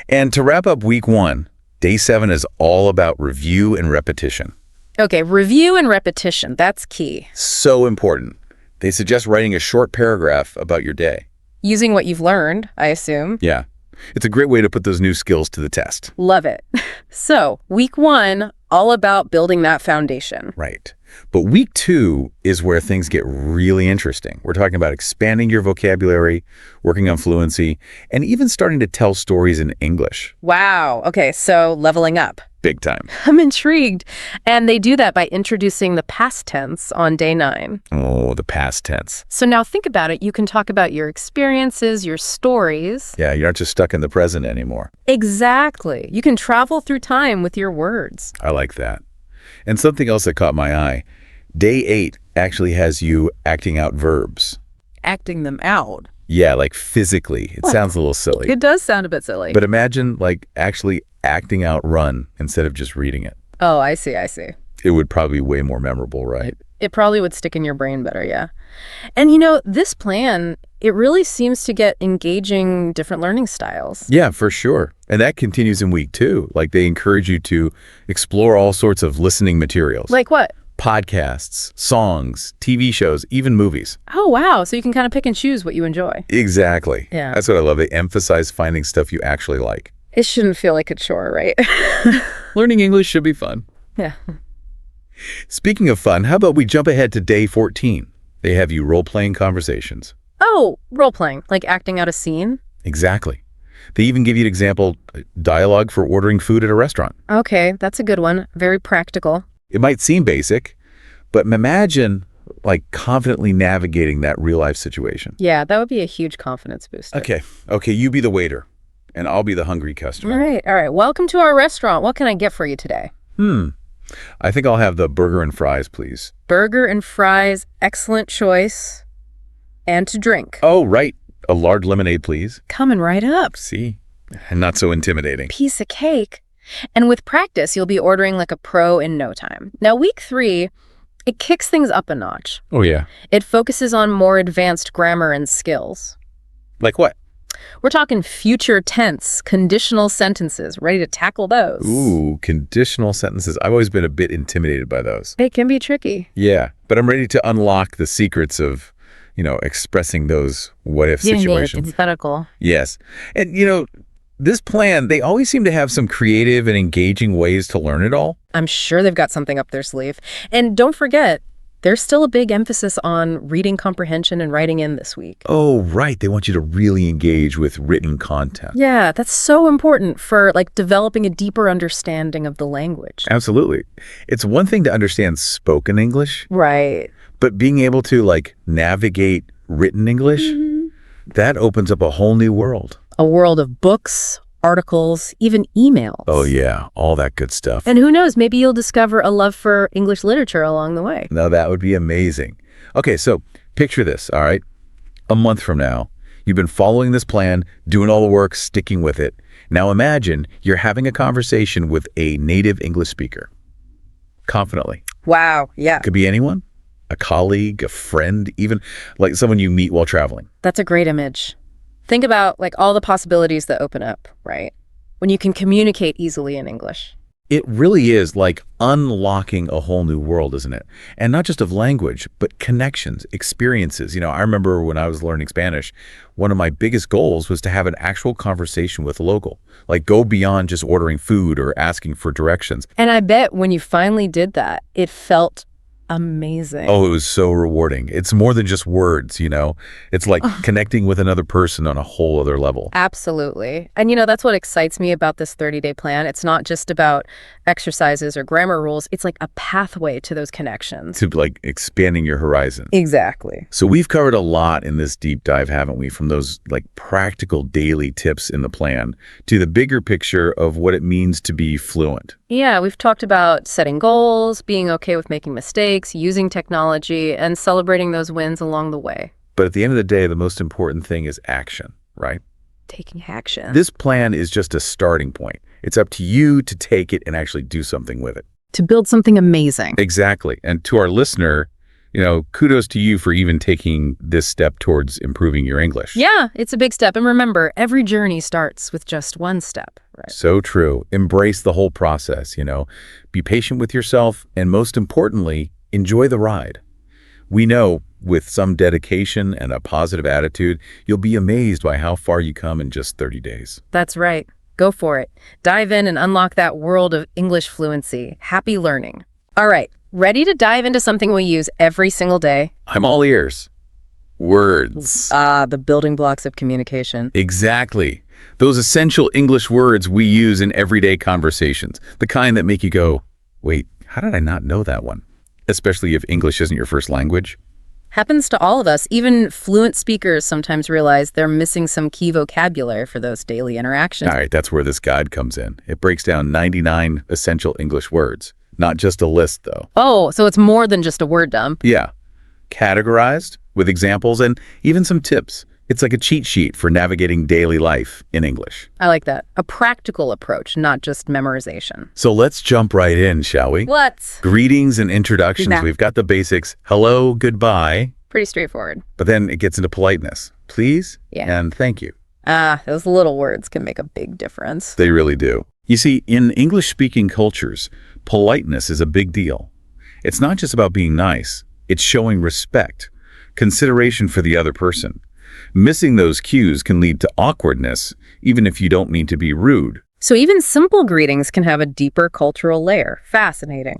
And to wrap up week 1, day 7 is all about review and repetition. Okay, review and repetition. That's key. So important. They suggest writing a short paragraph about your day. Using what you've learned, I assume. Yeah. It's a great way to put those new skills to the test. Love it. So, week 1, all about building that foundation. Right. But week 2 is where things get really interesting. We're talking about expanding your vocabulary, working on fluency, and even starting to tell stories in English. Wow. Okay, so leveling up. Big time. I'm intrigued. And they do that by introducing the past tense on day 9. Oh, the past tense. So now think about it. You can talk about your experiences, your stories. Yeah, you're not just stuck in the present anymore. Exactly. You can travel through time with your words. I like that. And something else that caught my eye, day 8 actually has you acting out verbs. Acting them out. Yeah, like physically. It sounds a little silly. It does sound a bit silly. But imagine like actually acting out run instead of just reading it. Oh, I see. It would probably be way more memorable, right? It probably would stick in your brain better, yeah. And this plan, it really seems to get engaging different learning styles. Yeah, for sure. And that continues in week 2. Like they encourage you to explore all sorts of listening materials. Like what? Podcasts, songs, TV shows, even movies. Oh, wow. So you can kind of pick and choose what you enjoy. Exactly. Yeah. That's what I love. They emphasize finding stuff you actually like. It shouldn't feel like a chore, right? Learning English should be fun. Yeah. Speaking of fun, how about we jump ahead to day 14? They have you role-playing conversations. Oh, role-playing, like acting out a scene? Exactly. They even give you an example dialogue for ordering food at a restaurant. Okay, that's a good one. Very practical. It might seem basic, but imagine like confidently navigating that real-life situation. Yeah, that would be a huge confidence booster. Okay, you be the waiter, and I'll be the hungry customer. All right. Welcome to our restaurant. What can I get for you today? I think I'll have the burger and fries, please. Burger and fries, excellent choice. And to drink. Oh, right. A large lemonade, please. Coming right up. See? Not so intimidating. Piece of cake. And with practice, you'll be ordering like a pro in no time. Now, week 3, it kicks things up a notch. Oh, yeah. It focuses on more advanced grammar and skills. Like what? We're talking future tense, conditional sentences. Ready to tackle those? Ooh, conditional sentences. I've always been a bit intimidated by those. They can be tricky. Yeah, but I'm ready to unlock the secrets of, expressing those what-if situations. Hypothetical. Yes. And, this plan, they always seem to have some creative and engaging ways to learn it all. I'm sure they've got something up their sleeve. And don't forget, there's still a big emphasis on reading comprehension and writing in this week. Oh, right. They want you to really engage with written content. Yeah, that's so important for developing a deeper understanding of the language. Absolutely. It's one thing to understand spoken English. Right. But being able to navigate written English, that opens up a whole new world. A world of books, articles, even emails. Oh, yeah. All that good stuff. And who knows, maybe you'll discover a love for English literature along the way. Now, that would be amazing. Okay, so picture this, all right? A month from now, you've been following this plan, doing all the work, sticking with it. Now imagine you're having a conversation with a native English speaker. Confidently. Wow, yeah. Could be anyone. a colleague, a friend, even like someone you meet while traveling. That's a great image. Think about like all the possibilities that open up, right? When you can communicate easily in English. It really is like unlocking a whole new world, isn't it? And not just of language, but connections, experiences. I remember when I was learning Spanish, one of my biggest goals was to have an actual conversation with a local, like go beyond just ordering food or asking for directions. And I bet when you finally did that, it felt amazing. Oh, it was so rewarding. It's more than just words, It's like connecting with another person on a whole other level. Absolutely. And that's what excites me about this 30-day plan. It's not just about exercises or grammar rules. It's like a pathway to those connections. To like expanding your horizon. Exactly. So we've covered a lot in this deep dive, haven't we? From those like practical daily tips in the plan to the bigger picture of what it means to be fluent. Yeah, we've talked about setting goals, being okay with making mistakes, using technology, and celebrating those wins along the way. But at the end of the day, the most important thing is action, right? Taking action. This plan is just a starting point. It's up to you to take it and actually do something with it. To build something amazing. Exactly. And to our listener, kudos to you for even taking this step towards improving your English. Yeah, it's a big step. And remember, every journey starts with just one step, right? So true. Embrace the whole process, Be patient with yourself, and most importantly, enjoy the ride. We know with some dedication and a positive attitude, you'll be amazed by how far you come in just 30 days. That's right. Go for it. Dive in and unlock that world of English fluency. Happy learning. All right. Ready to dive into something we use every single day? I'm all ears. Words. The building blocks of communication. Exactly. Those essential English words we use in everyday conversations. The kind that make you go, wait, how did I not know that one? Especially if English isn't your first language. Happens to all of us. Even fluent speakers sometimes realize they're missing some key vocabulary for those daily interactions. All right, that's where this guide comes in. It breaks down 99 essential English words. Not just a list, though. Oh, so it's more than just a word dump. Yeah. Categorized with examples and even some tips. It's like a cheat sheet for navigating daily life in English. I like that. A practical approach, not just memorization. So let's jump right in, shall we? Let's. Greetings and introductions. Nah. We've got the basics. Hello, goodbye. Pretty straightforward. But then it gets into politeness. Please and thank you. Those little words can make a big difference. They really do. You see, in English-speaking cultures, politeness is a big deal. It's not just about being nice. It's showing respect, consideration for the other person. Missing those cues can lead to awkwardness, even if you don't mean to be rude. So even simple greetings can have a deeper cultural layer. Fascinating.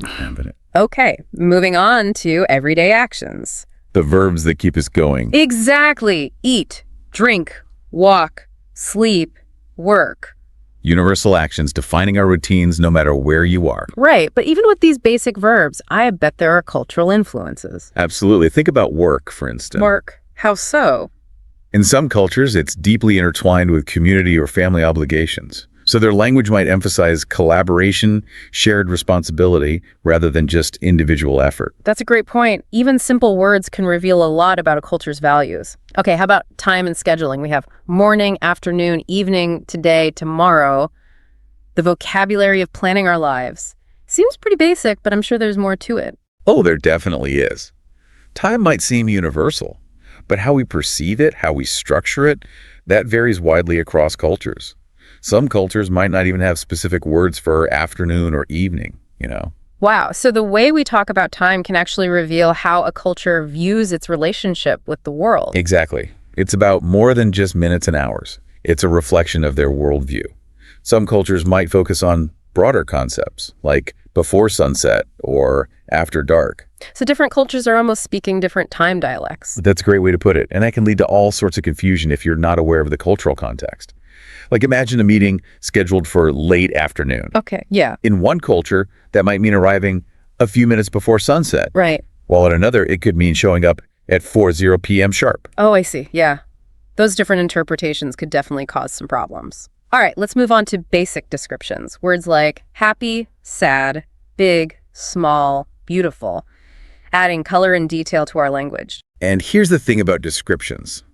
Okay, moving on to everyday actions. The verbs that keep us going. Exactly. Eat, drink, walk, sleep, work. Universal actions defining our routines no matter where you are. Right, but even with these basic verbs, I bet there are cultural influences. Absolutely. Think about work, for instance. Work. How so? In some cultures, it's deeply intertwined with community or family obligations. So their language might emphasize collaboration, shared responsibility, rather than just individual effort. That's a great point. Even simple words can reveal a lot about a culture's values. Okay, how about time and scheduling? We have morning, afternoon, evening, today, tomorrow. The vocabulary of planning our lives. Seems pretty basic, but I'm sure there's more to it. Oh, there definitely is. Time might seem universal, but how we perceive it, how we structure it, that varies widely across cultures. Some cultures might not even have specific words for afternoon or evening, Wow, so the way we talk about time can actually reveal how a culture views its relationship with the world. Exactly. It's about more than just minutes and hours. It's a reflection of their worldview. Some cultures might focus on broader concepts, like before sunset or after dark. So different cultures are almost speaking different time dialects. That's a great way to put it, and that can lead to all sorts of confusion if you're not aware of the cultural context. Like imagine a meeting scheduled for late afternoon. Okay, yeah. In one culture, that might mean arriving a few minutes before sunset. Right. While in another, it could mean showing up at 4:00 p.m. sharp. Oh, I see. Yeah. Those different interpretations could definitely cause some problems. All right, let's move on to basic descriptions. Words like happy, sad, big, small, beautiful, adding color and detail to our language. And here's the thing about descriptions.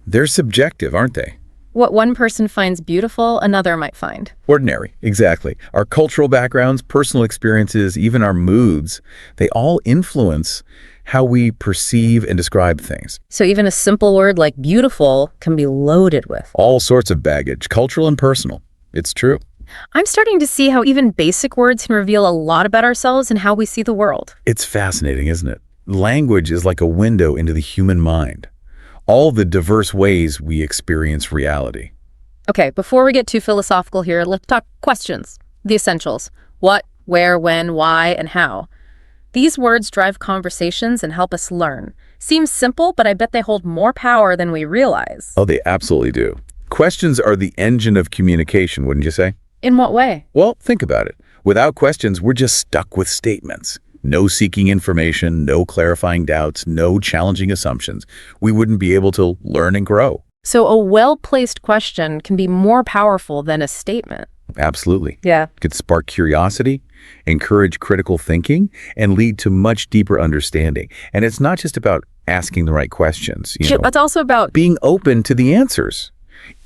They're subjective, aren't they? What one person finds beautiful, another might find. Ordinary, exactly. Our cultural backgrounds, personal experiences, even our moods, they all influence how we perceive and describe things. So even a simple word like beautiful can be loaded with All sorts of baggage, cultural and personal. It's true. I'm starting to see how even basic words can reveal a lot about ourselves and how we see the world. It's fascinating, isn't it? Language is like a window into the human mind. All the diverse ways we experience reality. Okay, before we get too philosophical here, let's talk questions. The essentials. What, where, when, why, and how. These words drive conversations and help us learn. Seems simple, but I bet they hold more power than we realize. Oh, they absolutely do. Questions are the engine of communication, wouldn't you say? In what way? Well, think about it. Without questions, we're just stuck with statements. No seeking information, no clarifying doubts, no challenging assumptions. We wouldn't be able to learn and grow. So a well-placed question can be more powerful than a statement. Absolutely. Yeah. It could spark curiosity, encourage critical thinking, and lead to much deeper understanding. And it's not just about asking the right questions. It's also about Being open to the answers.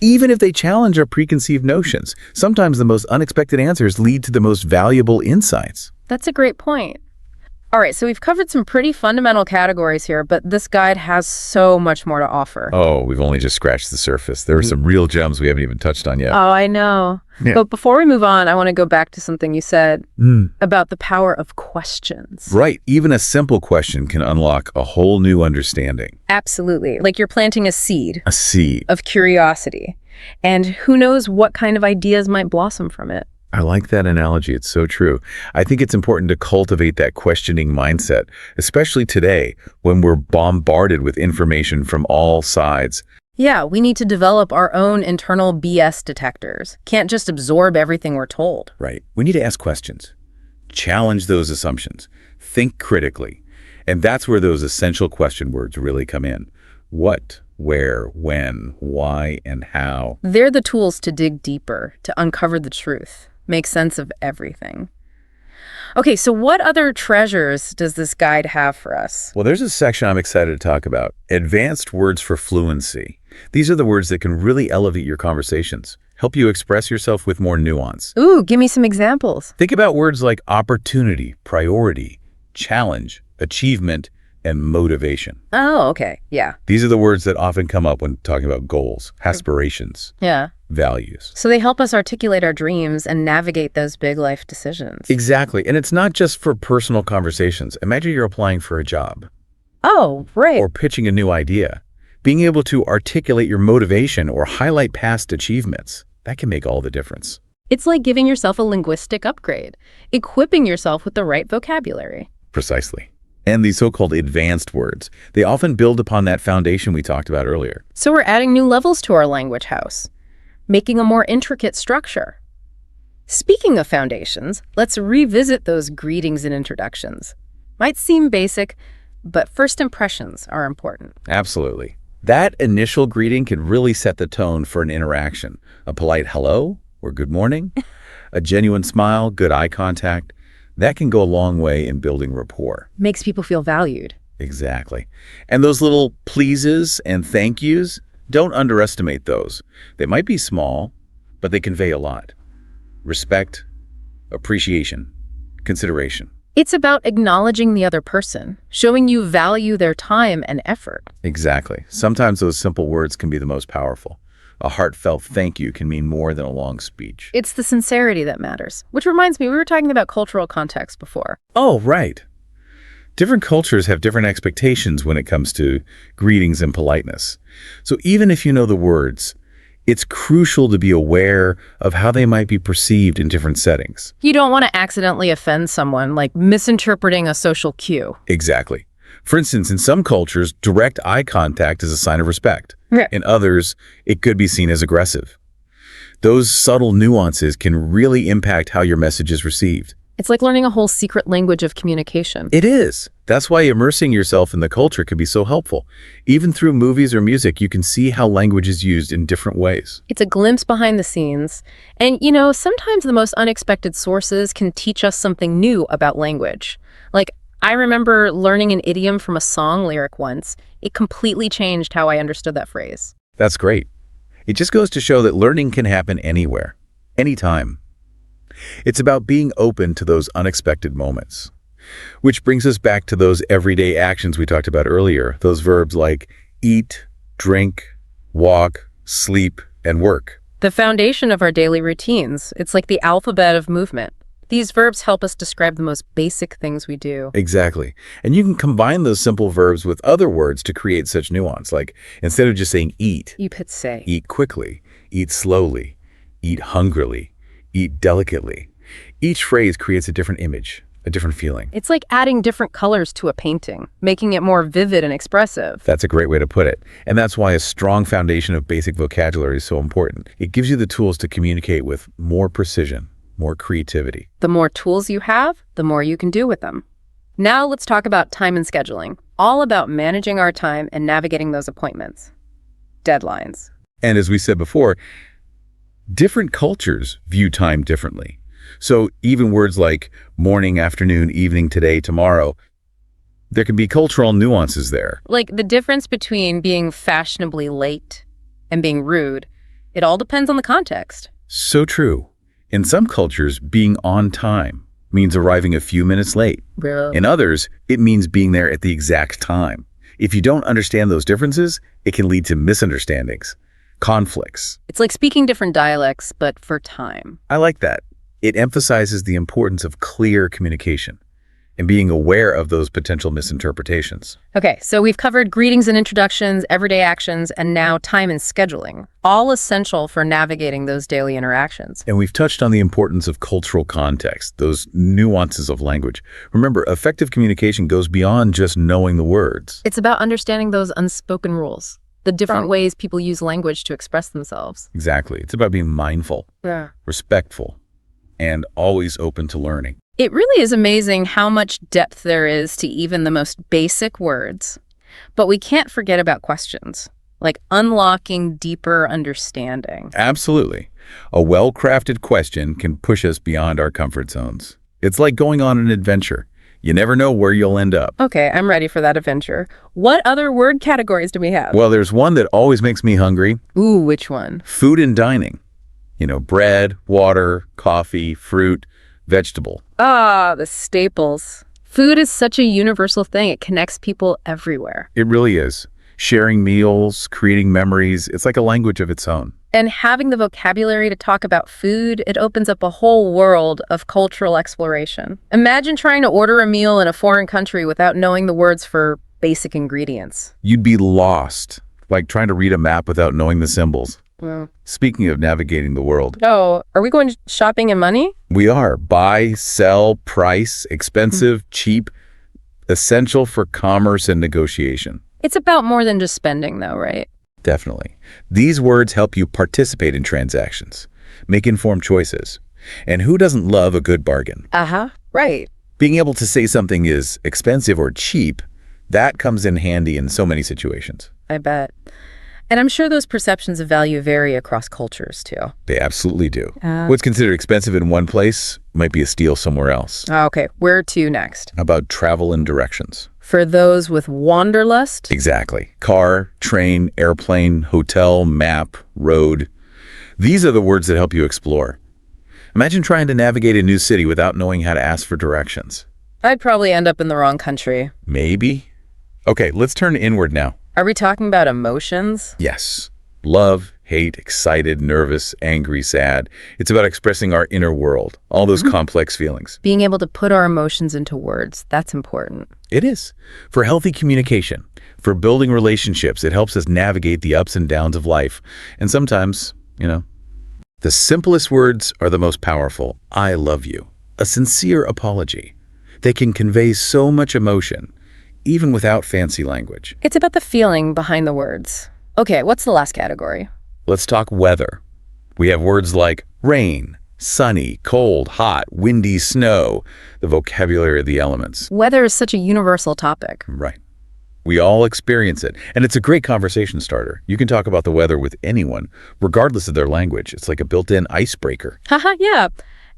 Even if they challenge our preconceived notions, sometimes the most unexpected answers lead to the most valuable insights. That's a great point. All right, so we've covered some pretty fundamental categories here, but this guide has so much more to offer. Oh, we've only just scratched the surface. There are some real gems we haven't even touched on yet. Oh, I know. Yeah. But before we move on, I want to go back to something you said about the power of questions. Right. Even a simple question can unlock a whole new understanding. Absolutely. Like you're planting a seed A seed. of curiosity. And who knows what kind of ideas might blossom from it. I like that analogy. It's so true. I think it's important to cultivate that questioning mindset, especially today when we're bombarded with information from all sides. Yeah, we need to develop our own internal BS detectors. Can't just absorb everything we're told. Right. We need to ask questions, challenge those assumptions, think critically. And that's where those essential question words really come in. What, where, when, why, and how. They're the tools to dig deeper, to uncover the truth, make sense of everything. Okay, so what other treasures does this guide have for us? Well, there's a section I'm excited to talk about. Advanced words for fluency. These are the words that can really elevate your conversations, help you express yourself with more nuance. Ooh, give me some examples. Think about words like opportunity, priority, challenge, achievement, and motivation. Oh, okay. Yeah. These are the words that often come up when talking about goals, aspirations, Yeah. values. So they help us articulate our dreams and navigate those big life decisions. Exactly. And it's not just for personal conversations. Imagine you're applying for a job Oh, right. or pitching a new idea. Being able to articulate your motivation or highlight past achievements, that can make all the difference. It's like giving yourself a linguistic upgrade, equipping yourself with the right vocabulary. Precisely. And these so-called advanced words, they often build upon that foundation we talked about earlier. So we're adding new levels to our language house, making a more intricate structure. Speaking of foundations, let's revisit those greetings and introductions. Might seem basic, but first impressions are important. Absolutely. That initial greeting can really set the tone for an interaction. A polite hello or good morning, a genuine smile, good eye contact. That can go a long way in building rapport. Makes people feel valued. Exactly. And those little pleases and thank yous, don't underestimate those. They might be small, but they convey a lot. Respect, appreciation, consideration. It's about acknowledging the other person, showing you value their time and effort. Exactly. Sometimes those simple words can be the most powerful. A heartfelt thank you can mean more than a long speech. It's the sincerity that matters. Which reminds me, we were talking about cultural context before. Oh, right. Different cultures have different expectations when it comes to greetings and politeness. So even if you know the words, it's crucial to be aware of how they might be perceived in different settings. You don't want to accidentally offend someone, like misinterpreting a social cue. Exactly. For instance, in some cultures, direct eye contact is a sign of respect. Yeah. In others, it could be seen as aggressive. Those subtle nuances can really impact how your message is received. It's like learning a whole secret language of communication. It is. That's why immersing yourself in the culture can be so helpful. Even through movies or music, you can see how language is used in different ways. It's a glimpse behind the scenes. And, sometimes the most unexpected sources can teach us something new about language. Like, I remember learning an idiom from a song lyric once. It completely changed how I understood that phrase. That's great. It just goes to show that learning can happen anywhere, anytime. It's about being open to those unexpected moments. Which brings us back to those everyday actions we talked about earlier, those verbs like eat, drink, walk, sleep, and work. The foundation of our daily routines. It's like the alphabet of movement. These verbs help us describe the most basic things we do. Exactly. And you can combine those simple verbs with other words to create such nuance. Like instead of just saying eat, You could say. eat quickly, eat slowly, eat hungrily, eat delicately. Each phrase creates a different image, a different feeling. It's like adding different colors to a painting, making it more vivid and expressive. That's a great way to put it. And that's why a strong foundation of basic vocabulary is so important. It gives you the tools to communicate with more precision, more creativity. The more tools you have, the more you can do with them. Now let's talk about time and scheduling. All about managing our time and navigating those appointments. Deadlines. And as we said before, different cultures view time differently. So even words like morning, afternoon, evening, today, tomorrow, there can be cultural nuances there. Like the difference between being fashionably late and being rude, it all depends on the context. So true. In some cultures, being on time means arriving a few minutes late. Really? In others, it means being there at the exact time. If you don't understand those differences, it can lead to misunderstandings, conflicts. It's like speaking different dialects, but for time. I like that. It emphasizes the importance of clear communication and being aware of those potential misinterpretations. Okay, so we've covered greetings and introductions, everyday actions, and now time and scheduling, all essential for navigating those daily interactions. And we've touched on the importance of cultural context, those nuances of language. Remember, effective communication goes beyond just knowing the words. It's about understanding those unspoken rules, the different ways people use language to express themselves. Exactly. It's about being mindful, respectful, and always open to learning. It really is amazing how much depth there is to even the most basic words. But we can't forget about questions, like unlocking deeper understanding. Absolutely. A well-crafted question can push us beyond our comfort zones. It's like going on an adventure. You never know where you'll end up. Okay, I'm ready for that adventure. What other word categories do we have? Well, there's one that always makes me hungry. Ooh, which one? Food and dining. You know, bread, water, coffee, fruit, vegetable. Ah, the staples. Food is such a universal thing. It connects people everywhere. It really is. Sharing meals, creating memories, it's like a language of its own. And having the vocabulary to talk about food, it opens up a whole world of cultural exploration. Imagine trying to order a meal in a foreign country without knowing the words for basic ingredients. You'd be lost, like trying to read a map without knowing the symbols. Well. Speaking of navigating the world. Oh, are we going shopping and money? We are. Buy, sell, price, expensive, cheap, essential for commerce and negotiation. It's about more than just spending, though, right? Definitely. These words help you participate in transactions, make informed choices. And who doesn't love a good bargain? Right. Being able to say something is expensive or cheap, that comes in handy in so many situations. I bet. And I'm sure those perceptions of value vary across cultures, too. They absolutely do. What's considered expensive in one place might be a steal somewhere else. Okay, where to next? How about travel and directions? For those with wanderlust? Exactly. Car, train, airplane, hotel, map, road. These are the words that help you explore. Imagine trying to navigate a new city without knowing how to ask for directions. I'd probably end up in the wrong country. Maybe. Okay, let's turn inward now. Are we talking about emotions? Yes. Love, hate, excited, nervous, angry, sad. It's about expressing our inner world, all those complex feelings. Being able to put our emotions into words, that's important. It is. For healthy communication, for building relationships, it helps us navigate the ups and downs of life. And sometimes, the simplest words are the most powerful. I love you. A sincere apology. They can convey so much emotion, even without fancy language. It's about the feeling behind the words. Okay, what's the last category? Let's talk weather. We have words like rain, sunny, cold, hot, windy, snow, the vocabulary of the elements. Weather is such a universal topic. Right. We all experience it, and it's a great conversation starter. You can talk about the weather with anyone, regardless of their language. It's like a built-in icebreaker. Yeah.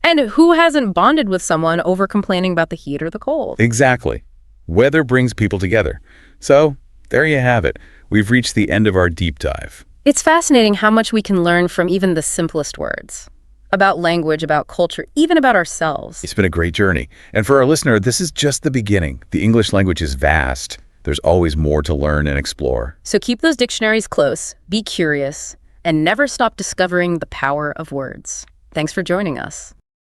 And who hasn't bonded with someone over complaining about the heat or the cold? Exactly. Weather brings people together. So, there you have it. We've reached the end of our deep dive. It's fascinating how much we can learn from even the simplest words. About language, about culture, even about ourselves. It's been a great journey. And for our listener, this is just the beginning. The English language is vast. There's always more to learn and explore. So keep those dictionaries close, be curious, and never stop discovering the power of words. Thanks for joining us.